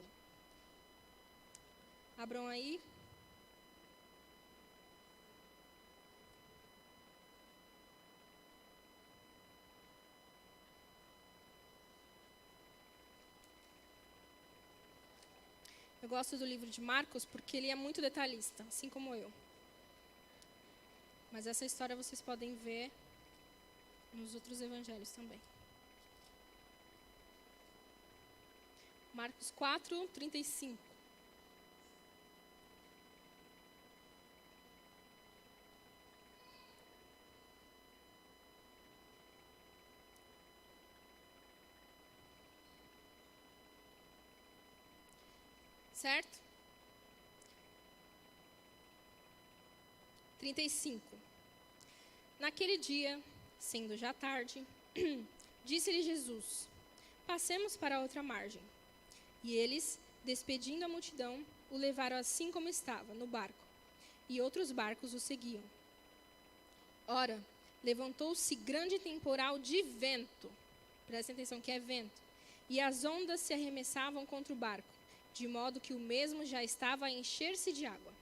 Abram aí. Eu gosto do livro de Marcos porque ele é muito detalhista, assim como eu. Mas essa história vocês podem ver nos outros evangelhos também. Marcos 4, 35. Certo? 35. Naquele dia, sendo já tarde, disse-lhe Jesus, passemos para a outra margem. E eles, despedindo a multidão, o levaram assim como estava, no barco. E outros barcos o seguiam. Ora, levantou-se grande temporal de vento. Prestem atenção que é vento. E as ondas se arremessavam contra o barco, de modo que o mesmo já estava a encher-se de água.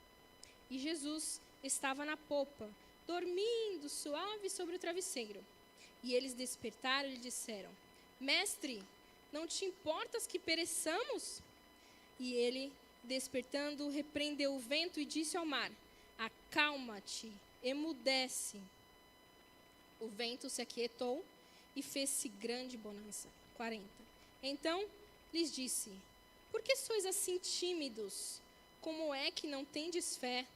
E Jesus estava na popa, dormindo suave sobre o travesseiro. E eles despertaram e lhe disseram, Mestre, não te importas que pereçamos? E ele, despertando, repreendeu o vento e disse ao mar, acalma-te, emudece. O vento se aquietou e fez-se grande bonança. 40. Então lhes disse, por que sois assim tímidos? Como é que não tendes fé?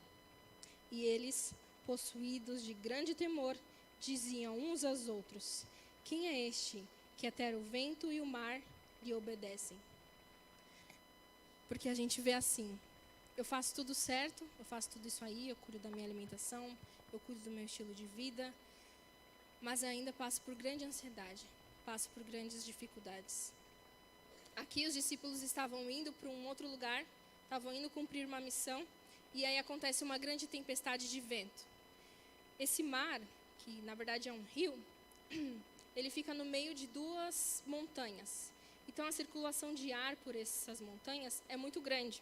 E eles, possuídos de grande temor, diziam uns aos outros, quem é este que até o vento e o mar lhe obedecem? Porque a gente vê assim, eu faço tudo certo, eu faço tudo isso aí, eu cuido da minha alimentação, eu cuido do meu estilo de vida, mas ainda passo por grande ansiedade, passo por grandes dificuldades. Aqui os discípulos estavam indo para um outro lugar, estavam indo cumprir uma missão, e aí acontece uma grande tempestade de vento. Esse mar, que na verdade é um rio, ele fica no meio de duas montanhas. Então a circulação de ar por essas montanhas é muito grande.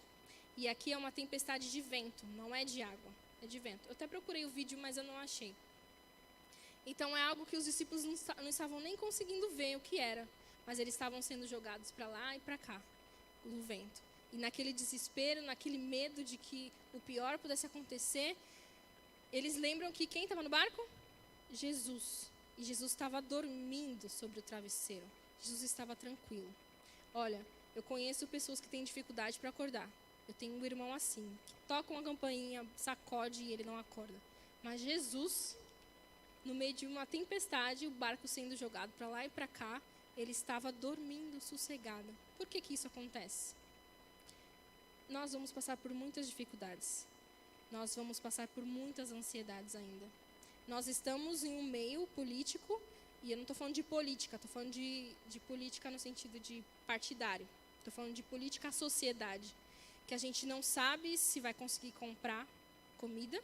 E aqui é uma tempestade de vento, não é de água, é de vento. Eu até procurei o vídeo, mas eu não achei. Então é algo que os discípulos não estavam nem conseguindo ver o que era. Mas eles estavam sendo jogados para lá e para cá, no vento. E naquele desespero, naquele medo de que o pior pudesse acontecer, eles lembram que quem estava no barco? Jesus. E Jesus estava dormindo sobre o travesseiro. Jesus estava tranquilo. Olha, eu conheço pessoas que têm dificuldade para acordar. Eu tenho um irmão assim, que toca uma campainha, sacode e ele não acorda. Mas Jesus, no meio de uma tempestade, o barco sendo jogado para lá e para cá, ele estava dormindo sossegado. Por que isso acontece? Nós vamos passar por muitas dificuldades. Nós vamos passar por muitas ansiedades ainda. Nós estamos em um meio político, e eu não estou falando de política, estou falando de política no sentido de partidário. Estou falando de política à sociedade, que a gente não sabe se vai conseguir comprar comida.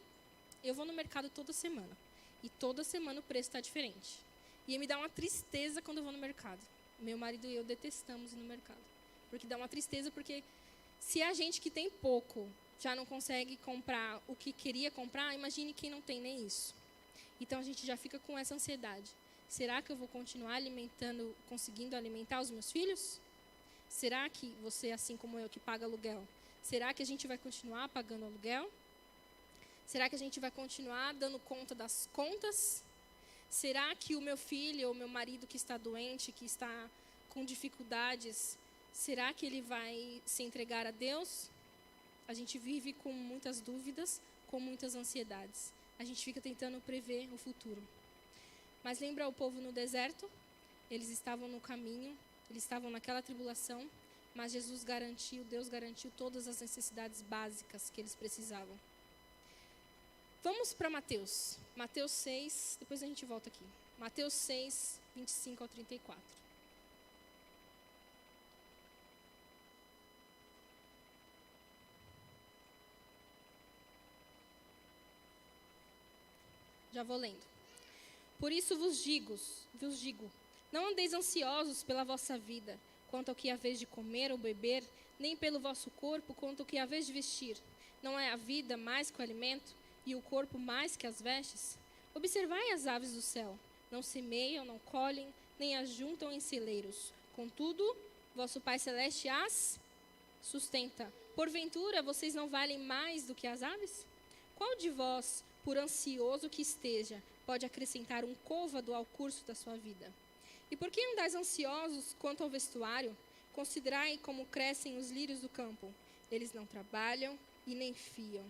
Eu vou no mercado toda semana, e toda semana o preço está diferente. E me dá uma tristeza quando eu vou no mercado. Meu marido e eu detestamos ir no mercado. Porque dá uma tristeza, porque se a gente que tem pouco já não consegue comprar o que queria comprar, imagine quem não tem nem isso. Então a gente já fica com essa ansiedade. Será que eu vou continuar conseguindo alimentar os meus filhos? Será que você, assim como eu, que paga aluguel, será que a gente vai continuar pagando aluguel? Será que a gente vai continuar dando conta das contas? Será que o meu filho ou meu marido que está doente, que está com dificuldades, será que ele vai se entregar a Deus? a gente vive com muitas dúvidas, com muitas ansiedades. A gente fica tentando prever o futuro. Mas lembra o povo no deserto? Eles estavam no caminho, eles estavam naquela tribulação, mas Jesus garantiu, Deus garantiu todas as necessidades básicas que eles precisavam. Vamos para Mateus. Mateus 6, depois a gente volta aqui. Mateus 6, 25 ao 34. Já vou lendo. Por isso vos digo, não andeis ansiosos pela vossa vida, quanto ao que haveis de comer ou beber, nem pelo vosso corpo, quanto ao que haveis de vestir. Não é a vida mais que o alimento, e o corpo mais que as vestes? Observai as aves do céu, não semeiam, não colhem, nem ajuntam em celeiros. Contudo, vosso Pai Celeste as sustenta. Porventura, vocês não valem mais do que as aves? Qual de vós, por ansioso que esteja, pode acrescentar um côvado ao curso da sua vida? E por que andais ansiosos quanto ao vestuário? Considerai como crescem os lírios do campo. Eles não trabalham e nem fiam.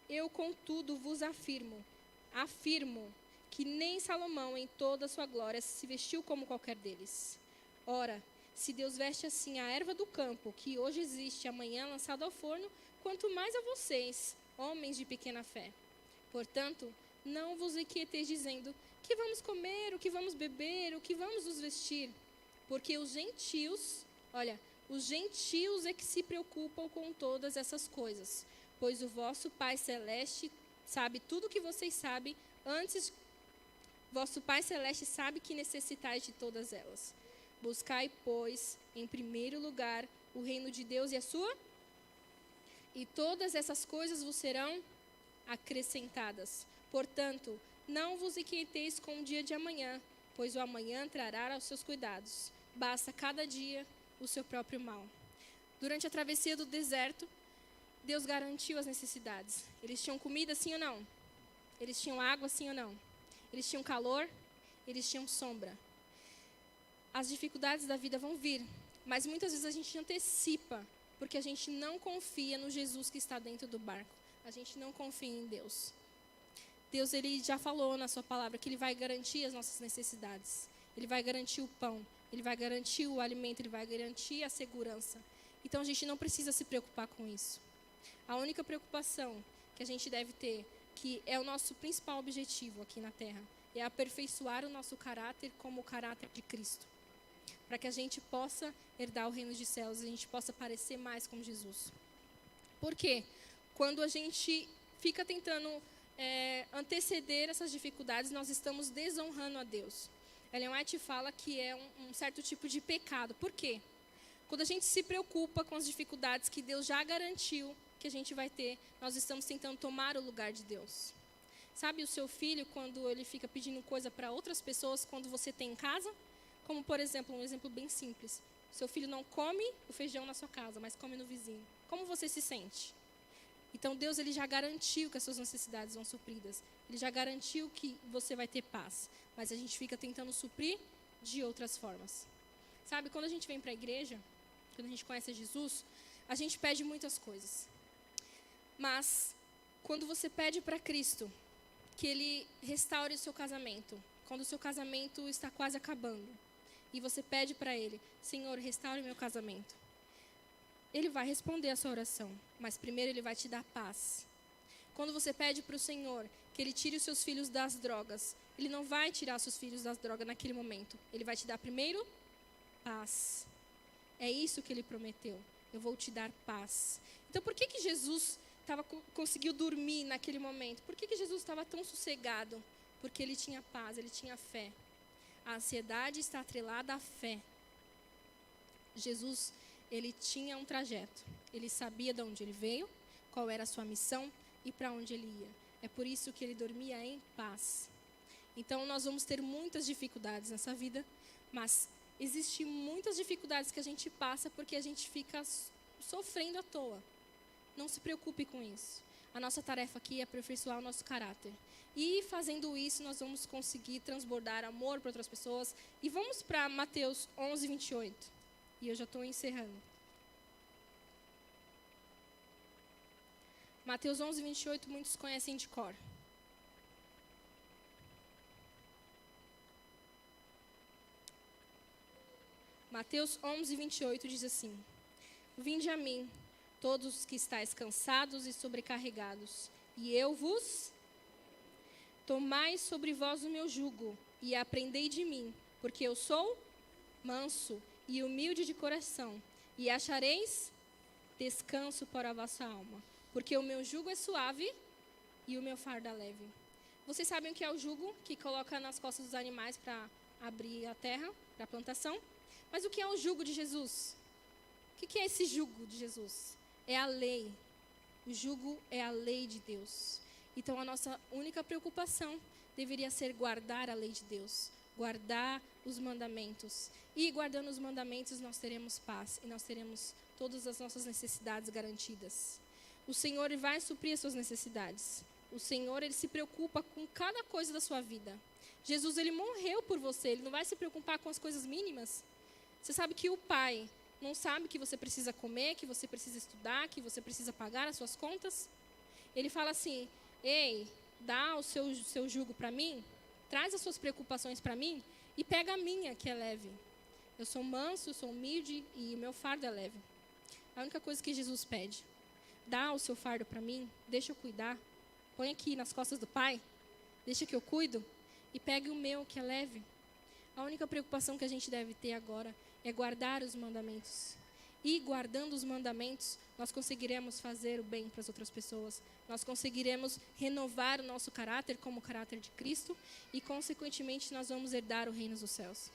Eu, contudo, vos afirmo que nem Salomão, em toda a sua glória, se vestiu como qualquer deles. Ora, se Deus veste assim a erva do campo, que hoje existe, amanhã lançada ao forno, quanto mais a vocês, homens de pequena fé. Portanto, não vos inquieteis dizendo, que vamos comer, o que vamos beber, o que vamos nos vestir? Porque os gentios é que se preocupam com todas essas coisas. Pois o vosso Pai Celeste sabe tudo o que vocês sabem, vosso Pai Celeste sabe que necessitais de todas elas. Buscai, pois, em primeiro lugar, o reino de Deus e todas essas coisas vos serão acrescentadas. Portanto, não vos inquieteis com o dia de amanhã, pois o amanhã trará aos seus cuidados. Basta cada dia o seu próprio mal. Durante a travessia do deserto, Deus garantiu as necessidades. Eles tinham comida, sim ou não? Eles tinham água, sim ou não? Eles tinham calor, eles tinham sombra. As dificuldades da vida vão vir, mas muitas vezes a gente antecipa, porque a gente não confia no Jesus que está dentro do barco. A gente não confia em Deus. Deus, Ele já falou na sua palavra que Ele vai garantir as nossas necessidades. Ele vai garantir o pão, Ele vai garantir o alimento, Ele vai garantir a segurança. Então a gente não precisa se preocupar com isso. A única preocupação que a gente deve ter, que é o nosso principal objetivo aqui na Terra, é aperfeiçoar o nosso caráter como o caráter de Cristo. Para que a gente possa herdar o reino dos céus, a gente possa parecer mais com Jesus. Por quê? Quando a gente fica tentando anteceder essas dificuldades, nós estamos desonrando a Deus. Ellen White fala que é um certo tipo de pecado. Por quê? Quando a gente se preocupa com as dificuldades que Deus já garantiu que a gente vai ter, nós estamos tentando tomar o lugar de Deus. Sabe o seu filho, quando ele fica pedindo coisa para outras pessoas, quando você tem em casa? Como, por exemplo, um exemplo bem simples. Seu filho não come o feijão na sua casa, mas come no vizinho. Como você se sente? Então, Deus, Ele já garantiu que as suas necessidades vão supridas. Ele já garantiu que você vai ter paz. Mas a gente fica tentando suprir de outras formas. Sabe, quando a gente vem para a igreja, quando a gente conhece Jesus, a gente pede muitas coisas. Mas, quando você pede para Cristo que Ele restaure o seu casamento, quando o seu casamento está quase acabando, e você pede para Ele, Senhor, restaure meu casamento. Ele vai responder a sua oração, mas primeiro Ele vai te dar paz. Quando você pede para o Senhor que Ele tire os seus filhos das drogas, Ele não vai tirar os seus filhos das drogas naquele momento. Ele vai te dar primeiro paz. É isso que Ele prometeu. Eu vou te dar paz. Então, por que Jesus conseguiu dormir naquele momento? Por que Jesus estava tão sossegado? Porque Ele tinha paz, Ele tinha fé. A ansiedade está atrelada à fé. Jesus, Ele tinha um trajeto. Ele sabia de onde Ele veio, qual era a sua missão e para onde Ele ia. É por isso que Ele dormia em paz. Então, nós vamos ter muitas dificuldades nessa vida, mas existem muitas dificuldades que a gente passa porque a gente fica sofrendo à toa. Não se preocupe com isso. A nossa tarefa aqui é aperfeiçoar o nosso caráter. E fazendo isso, nós vamos conseguir transbordar amor para outras pessoas. E vamos para Mateus 11, 28. E eu já estou encerrando. Mateus 11, 28, muitos conhecem de cor. Mateus 11, 28 diz assim: Vinde a mim, todos os que estáis cansados e sobrecarregados, e eu vos... Tomai sobre vós o meu jugo, e aprendei de mim, porque eu sou manso e humilde de coração, e achareis descanso para a vossa alma, porque o meu jugo é suave e o meu fardo é leve. Vocês sabem o que é o jugo que coloca nas costas dos animais para abrir a terra, para a plantação? Mas o que é o jugo de Jesus? O que é esse jugo de Jesus? É a lei. O jugo é a lei de Deus. Então, a nossa única preocupação deveria ser guardar a lei de Deus, guardar os mandamentos. E guardando os mandamentos, nós teremos paz e nós teremos todas as nossas necessidades garantidas. O Senhor vai suprir as suas necessidades. O Senhor, Ele se preocupa com cada coisa da sua vida. Jesus, Ele morreu por você, Ele não vai se preocupar com as coisas mínimas. Você sabe que o Pai não sabe que você precisa comer, que você precisa estudar, que você precisa pagar as suas contas? Ele fala assim: ei, dá o seu jugo para mim, traz as suas preocupações para mim e pega a minha, que é leve. Eu sou manso, eu sou humilde e o meu fardo é leve. A única coisa que Jesus pede: dá o seu fardo para mim, deixa eu cuidar, põe aqui nas costas do Pai, deixa que eu cuido e pegue o meu, que é leve. A única preocupação que a gente deve ter agora é guardar os mandamentos. E guardando os mandamentos, nós conseguiremos fazer o bem para as outras pessoas. Nós conseguiremos renovar o nosso caráter como o caráter de Cristo e, consequentemente, nós vamos herdar o reino dos céus.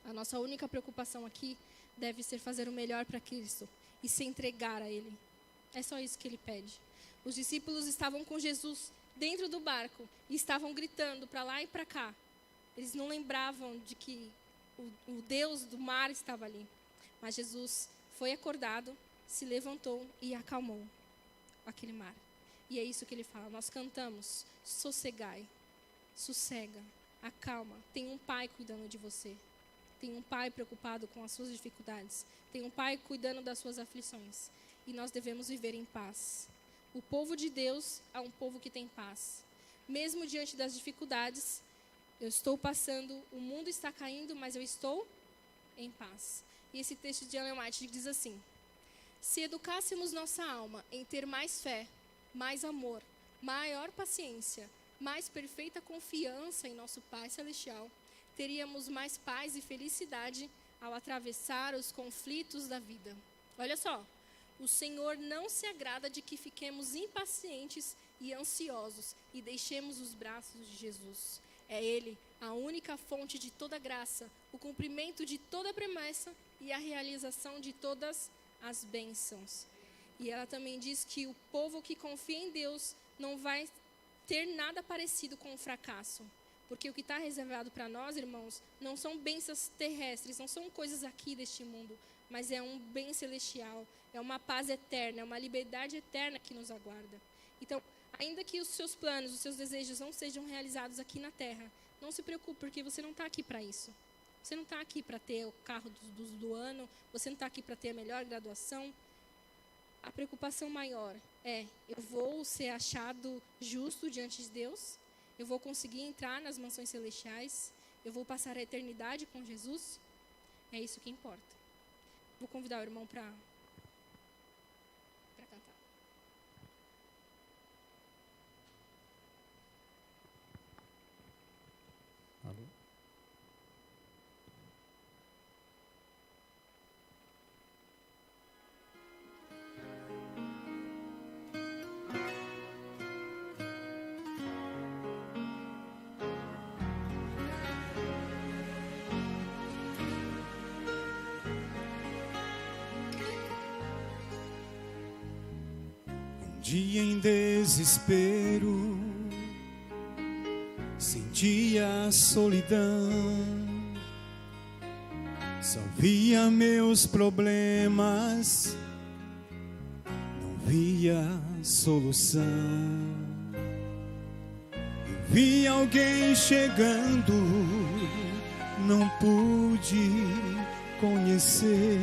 A nossa única preocupação aqui deve ser fazer o melhor para Cristo e se entregar a Ele. É só isso que Ele pede. Os discípulos estavam com Jesus dentro do barco e estavam gritando para lá e para cá. Eles não lembravam de que o Deus do mar estava ali. Mas Jesus foi acordado, se levantou e acalmou aquele mar. E é isso que Ele fala. Nós cantamos: sossegai, sossega, acalma. Tem um Pai cuidando de você. Tem um Pai preocupado com as suas dificuldades. Tem um Pai cuidando das suas aflições. E nós devemos viver em paz. O povo de Deus é um povo que tem paz. Mesmo diante das dificuldades, eu estou passando, o mundo está caindo, mas eu estou em paz. E esse texto de Ellen White diz assim: se educássemos nossa alma em ter mais fé, mais amor, maior paciência, mais perfeita confiança em nosso Pai Celestial, teríamos mais paz e felicidade ao atravessar os conflitos da vida. Olha só, o Senhor não se agrada de que fiquemos impacientes e ansiosos e deixemos os braços de Jesus. É Ele a única fonte de toda graça, o cumprimento de toda promessa e a realização de todas as bênçãos. E ela também diz que o povo que confia em Deus não vai ter nada parecido com o fracasso. Porque o que está reservado para nós, irmãos, não são bênçãos terrestres, não são coisas aqui deste mundo, mas é um bem celestial, é uma paz eterna, é uma liberdade eterna que nos aguarda. Então, ainda que os seus planos, os seus desejos não sejam realizados aqui na terra, não se preocupe, porque você não está aqui para isso. Você não está aqui para ter o carro do ano, você não está aqui para ter a melhor graduação. A preocupação maior é: eu vou ser achado justo diante de Deus? Eu vou conseguir entrar nas mansões celestiais? Eu vou passar a eternidade com Jesus? É isso que importa. Vou convidar o irmão para cantar.
Alô? Dia em desespero, sentia a solidão, só via meus problemas, não via solução. Eu vi alguém chegando, não pude conhecer.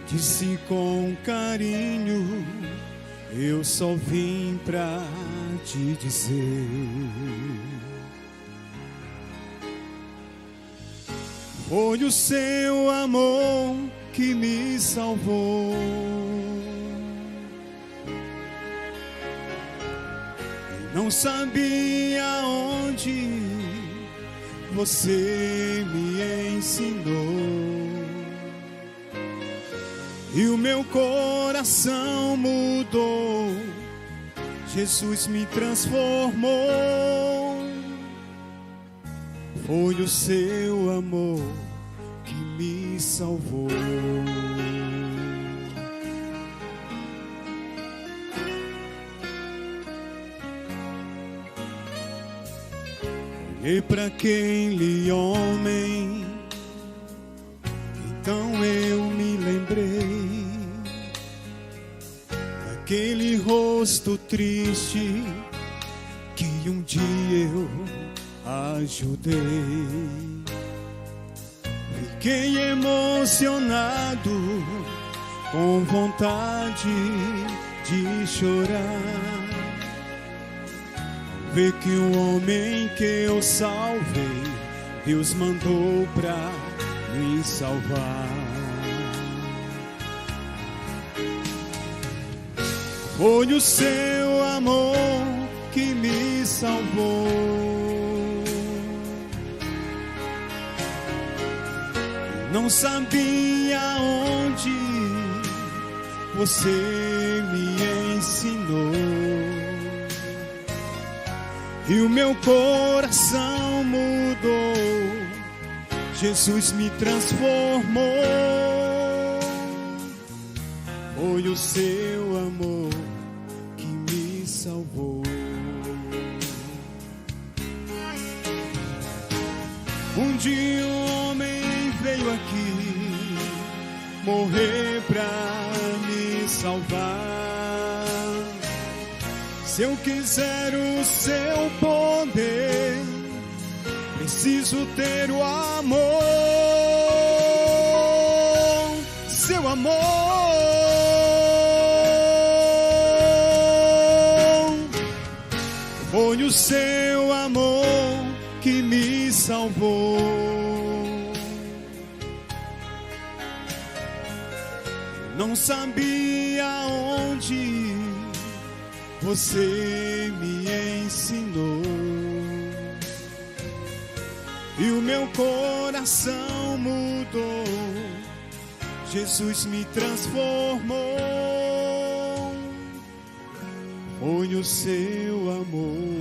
disse com carinho: eu só vim pra te dizer. Foi o seu amor que me salvou. Não sabia onde você me ensinou, e o meu coração mudou. Jesus me transformou. Foi o seu amor que me salvou. Olhei para aquele homem, então eu me lembrei daquele rosto triste que um dia eu ajudei. Fiquei emocionado, com vontade de chorar, ver que o homem que eu salvei, Deus mandou pra me salvar. Foi o seu amor que me salvou. Não sabia onde você me ensinou, e o meu coração mudou. Jesus me transformou. Foi o seu amor que me salvou. Um dia um homem veio aqui morrer pra me salvar. Se eu quiser o seu poder, preciso ter o amor, seu amor. Foi o seu amor que me salvou. Não sabia onde você me ensinou, e o meu coração mudou. Jesus me transformou. Foi o seu amor.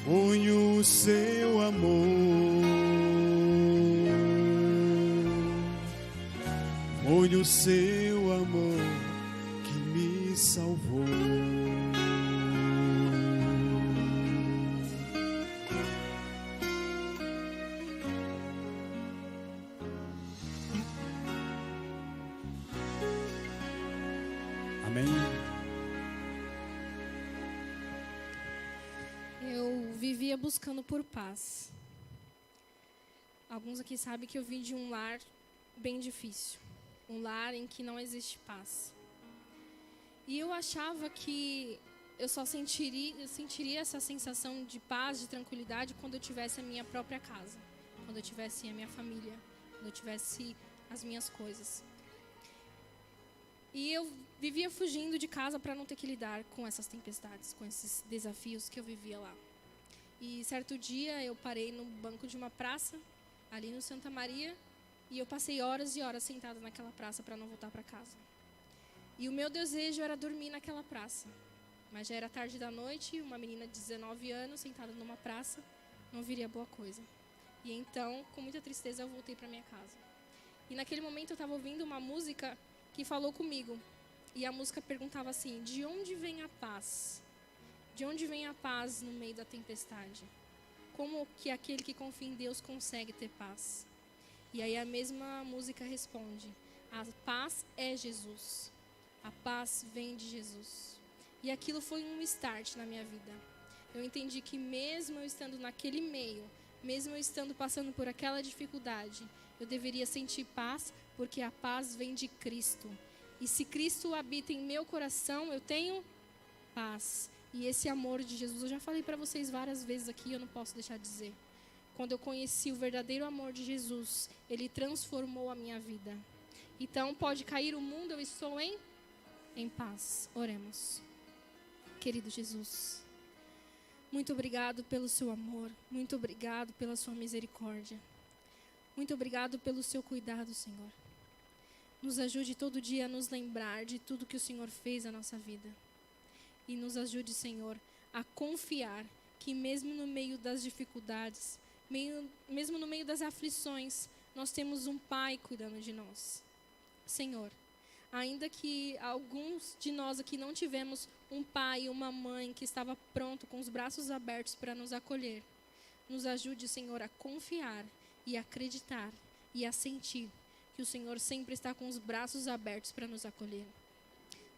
Foi o seu amor. Foi o seu amor que me salvou. Amém.
Eu vivia buscando por paz. Alguns aqui sabem que eu vim de um lar bem difícil. Um lar em que não existe paz. E eu achava que eu só sentiria essa sensação de paz, de tranquilidade, quando eu tivesse a minha própria casa. Quando eu tivesse a minha família. Quando eu tivesse as minhas coisas. E eu vivia fugindo de casa para não ter que lidar com essas tempestades, com esses desafios que eu vivia lá. E certo dia eu parei no banco de uma praça, ali no Santa Maria, e eu passei horas e horas sentada naquela praça para não voltar para casa. E o meu desejo era dormir naquela praça. Mas já era tarde da noite e uma menina de 19 anos sentada numa praça não viria boa coisa. E então, com muita tristeza, eu voltei para minha casa. E naquele momento eu estava ouvindo uma música que falou comigo. E a música perguntava assim: de onde vem a paz? De onde vem a paz no meio da tempestade? Como que aquele que confia em Deus consegue ter paz? E aí a mesma música responde: a paz é Jesus. A paz vem de Jesus. E aquilo foi um start na minha vida. Eu entendi que mesmo eu estando naquele meio, mesmo eu estando passando por aquela dificuldade, eu deveria sentir paz, porque a paz vem de Cristo. E se Cristo habita em meu coração, eu tenho paz. E esse amor de Jesus, eu já falei para vocês várias vezes aqui, eu não posso deixar de dizer. Quando eu conheci o verdadeiro amor de Jesus, Ele transformou a minha vida. Então, pode cair o mundo, eu estou em paz. Oremos. Querido Jesus, muito obrigado pelo seu amor, muito obrigado pela sua misericórdia. Muito obrigado pelo seu cuidado, Senhor. Nos ajude todo dia a nos lembrar de tudo que o Senhor fez na nossa vida. E nos ajude, Senhor, a confiar que mesmo no meio das dificuldades, mesmo no meio das aflições, nós temos um Pai cuidando de nós. Senhor, ainda que alguns de nós aqui não tivemos um pai e uma mãe que estava pronto com os braços abertos para nos acolher, nos ajude, Senhor, a confiar e acreditar e a sentir que o Senhor sempre está com os braços abertos para nos acolher.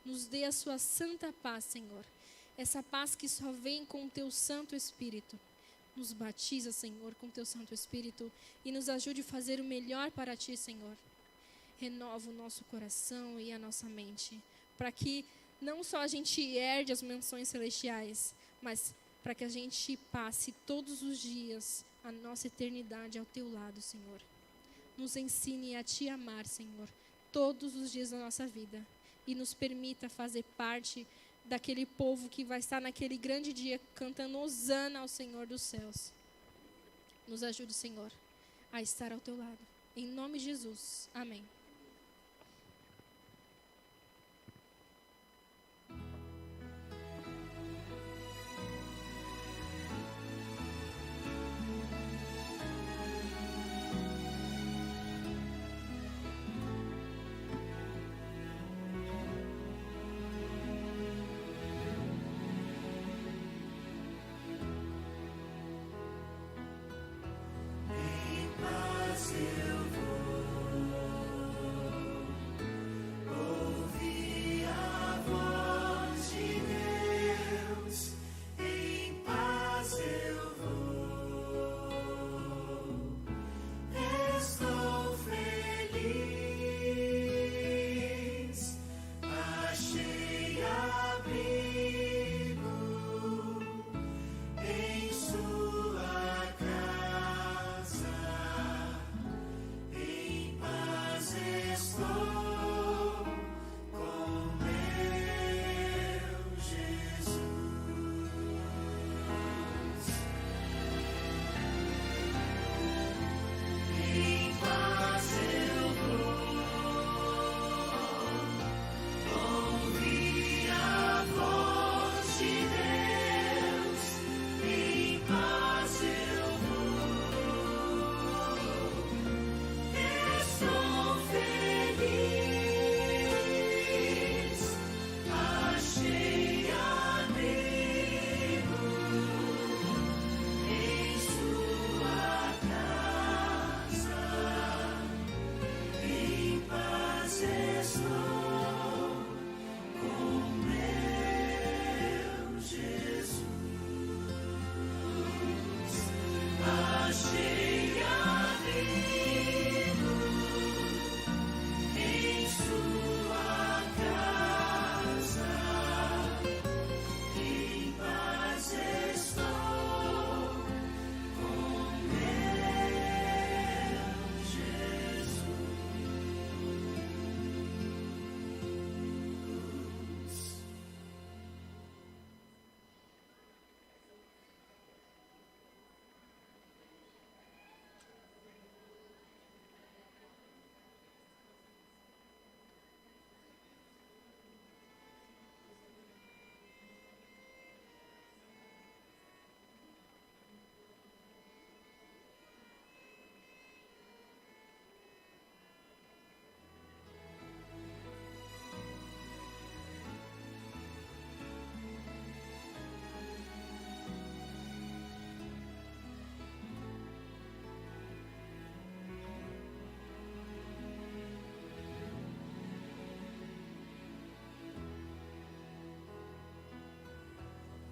Nos dê a sua santa paz, Senhor. Essa paz que só vem com o teu Santo Espírito. Nos batiza, Senhor, com o teu Santo Espírito e nos ajude a fazer o melhor para ti, Senhor. Renova o nosso coração e a nossa mente, para que não só a gente herde as mansões celestiais, mas para que a gente passe todos os dias a nossa eternidade ao teu lado, Senhor. Nos ensine a te amar, Senhor, todos os dias da nossa vida e nos permita fazer parte daquele povo que vai estar naquele grande dia cantando hosana ao Senhor dos céus. Nos ajude, Senhor, a estar ao teu lado. Em nome de Jesus. Amém.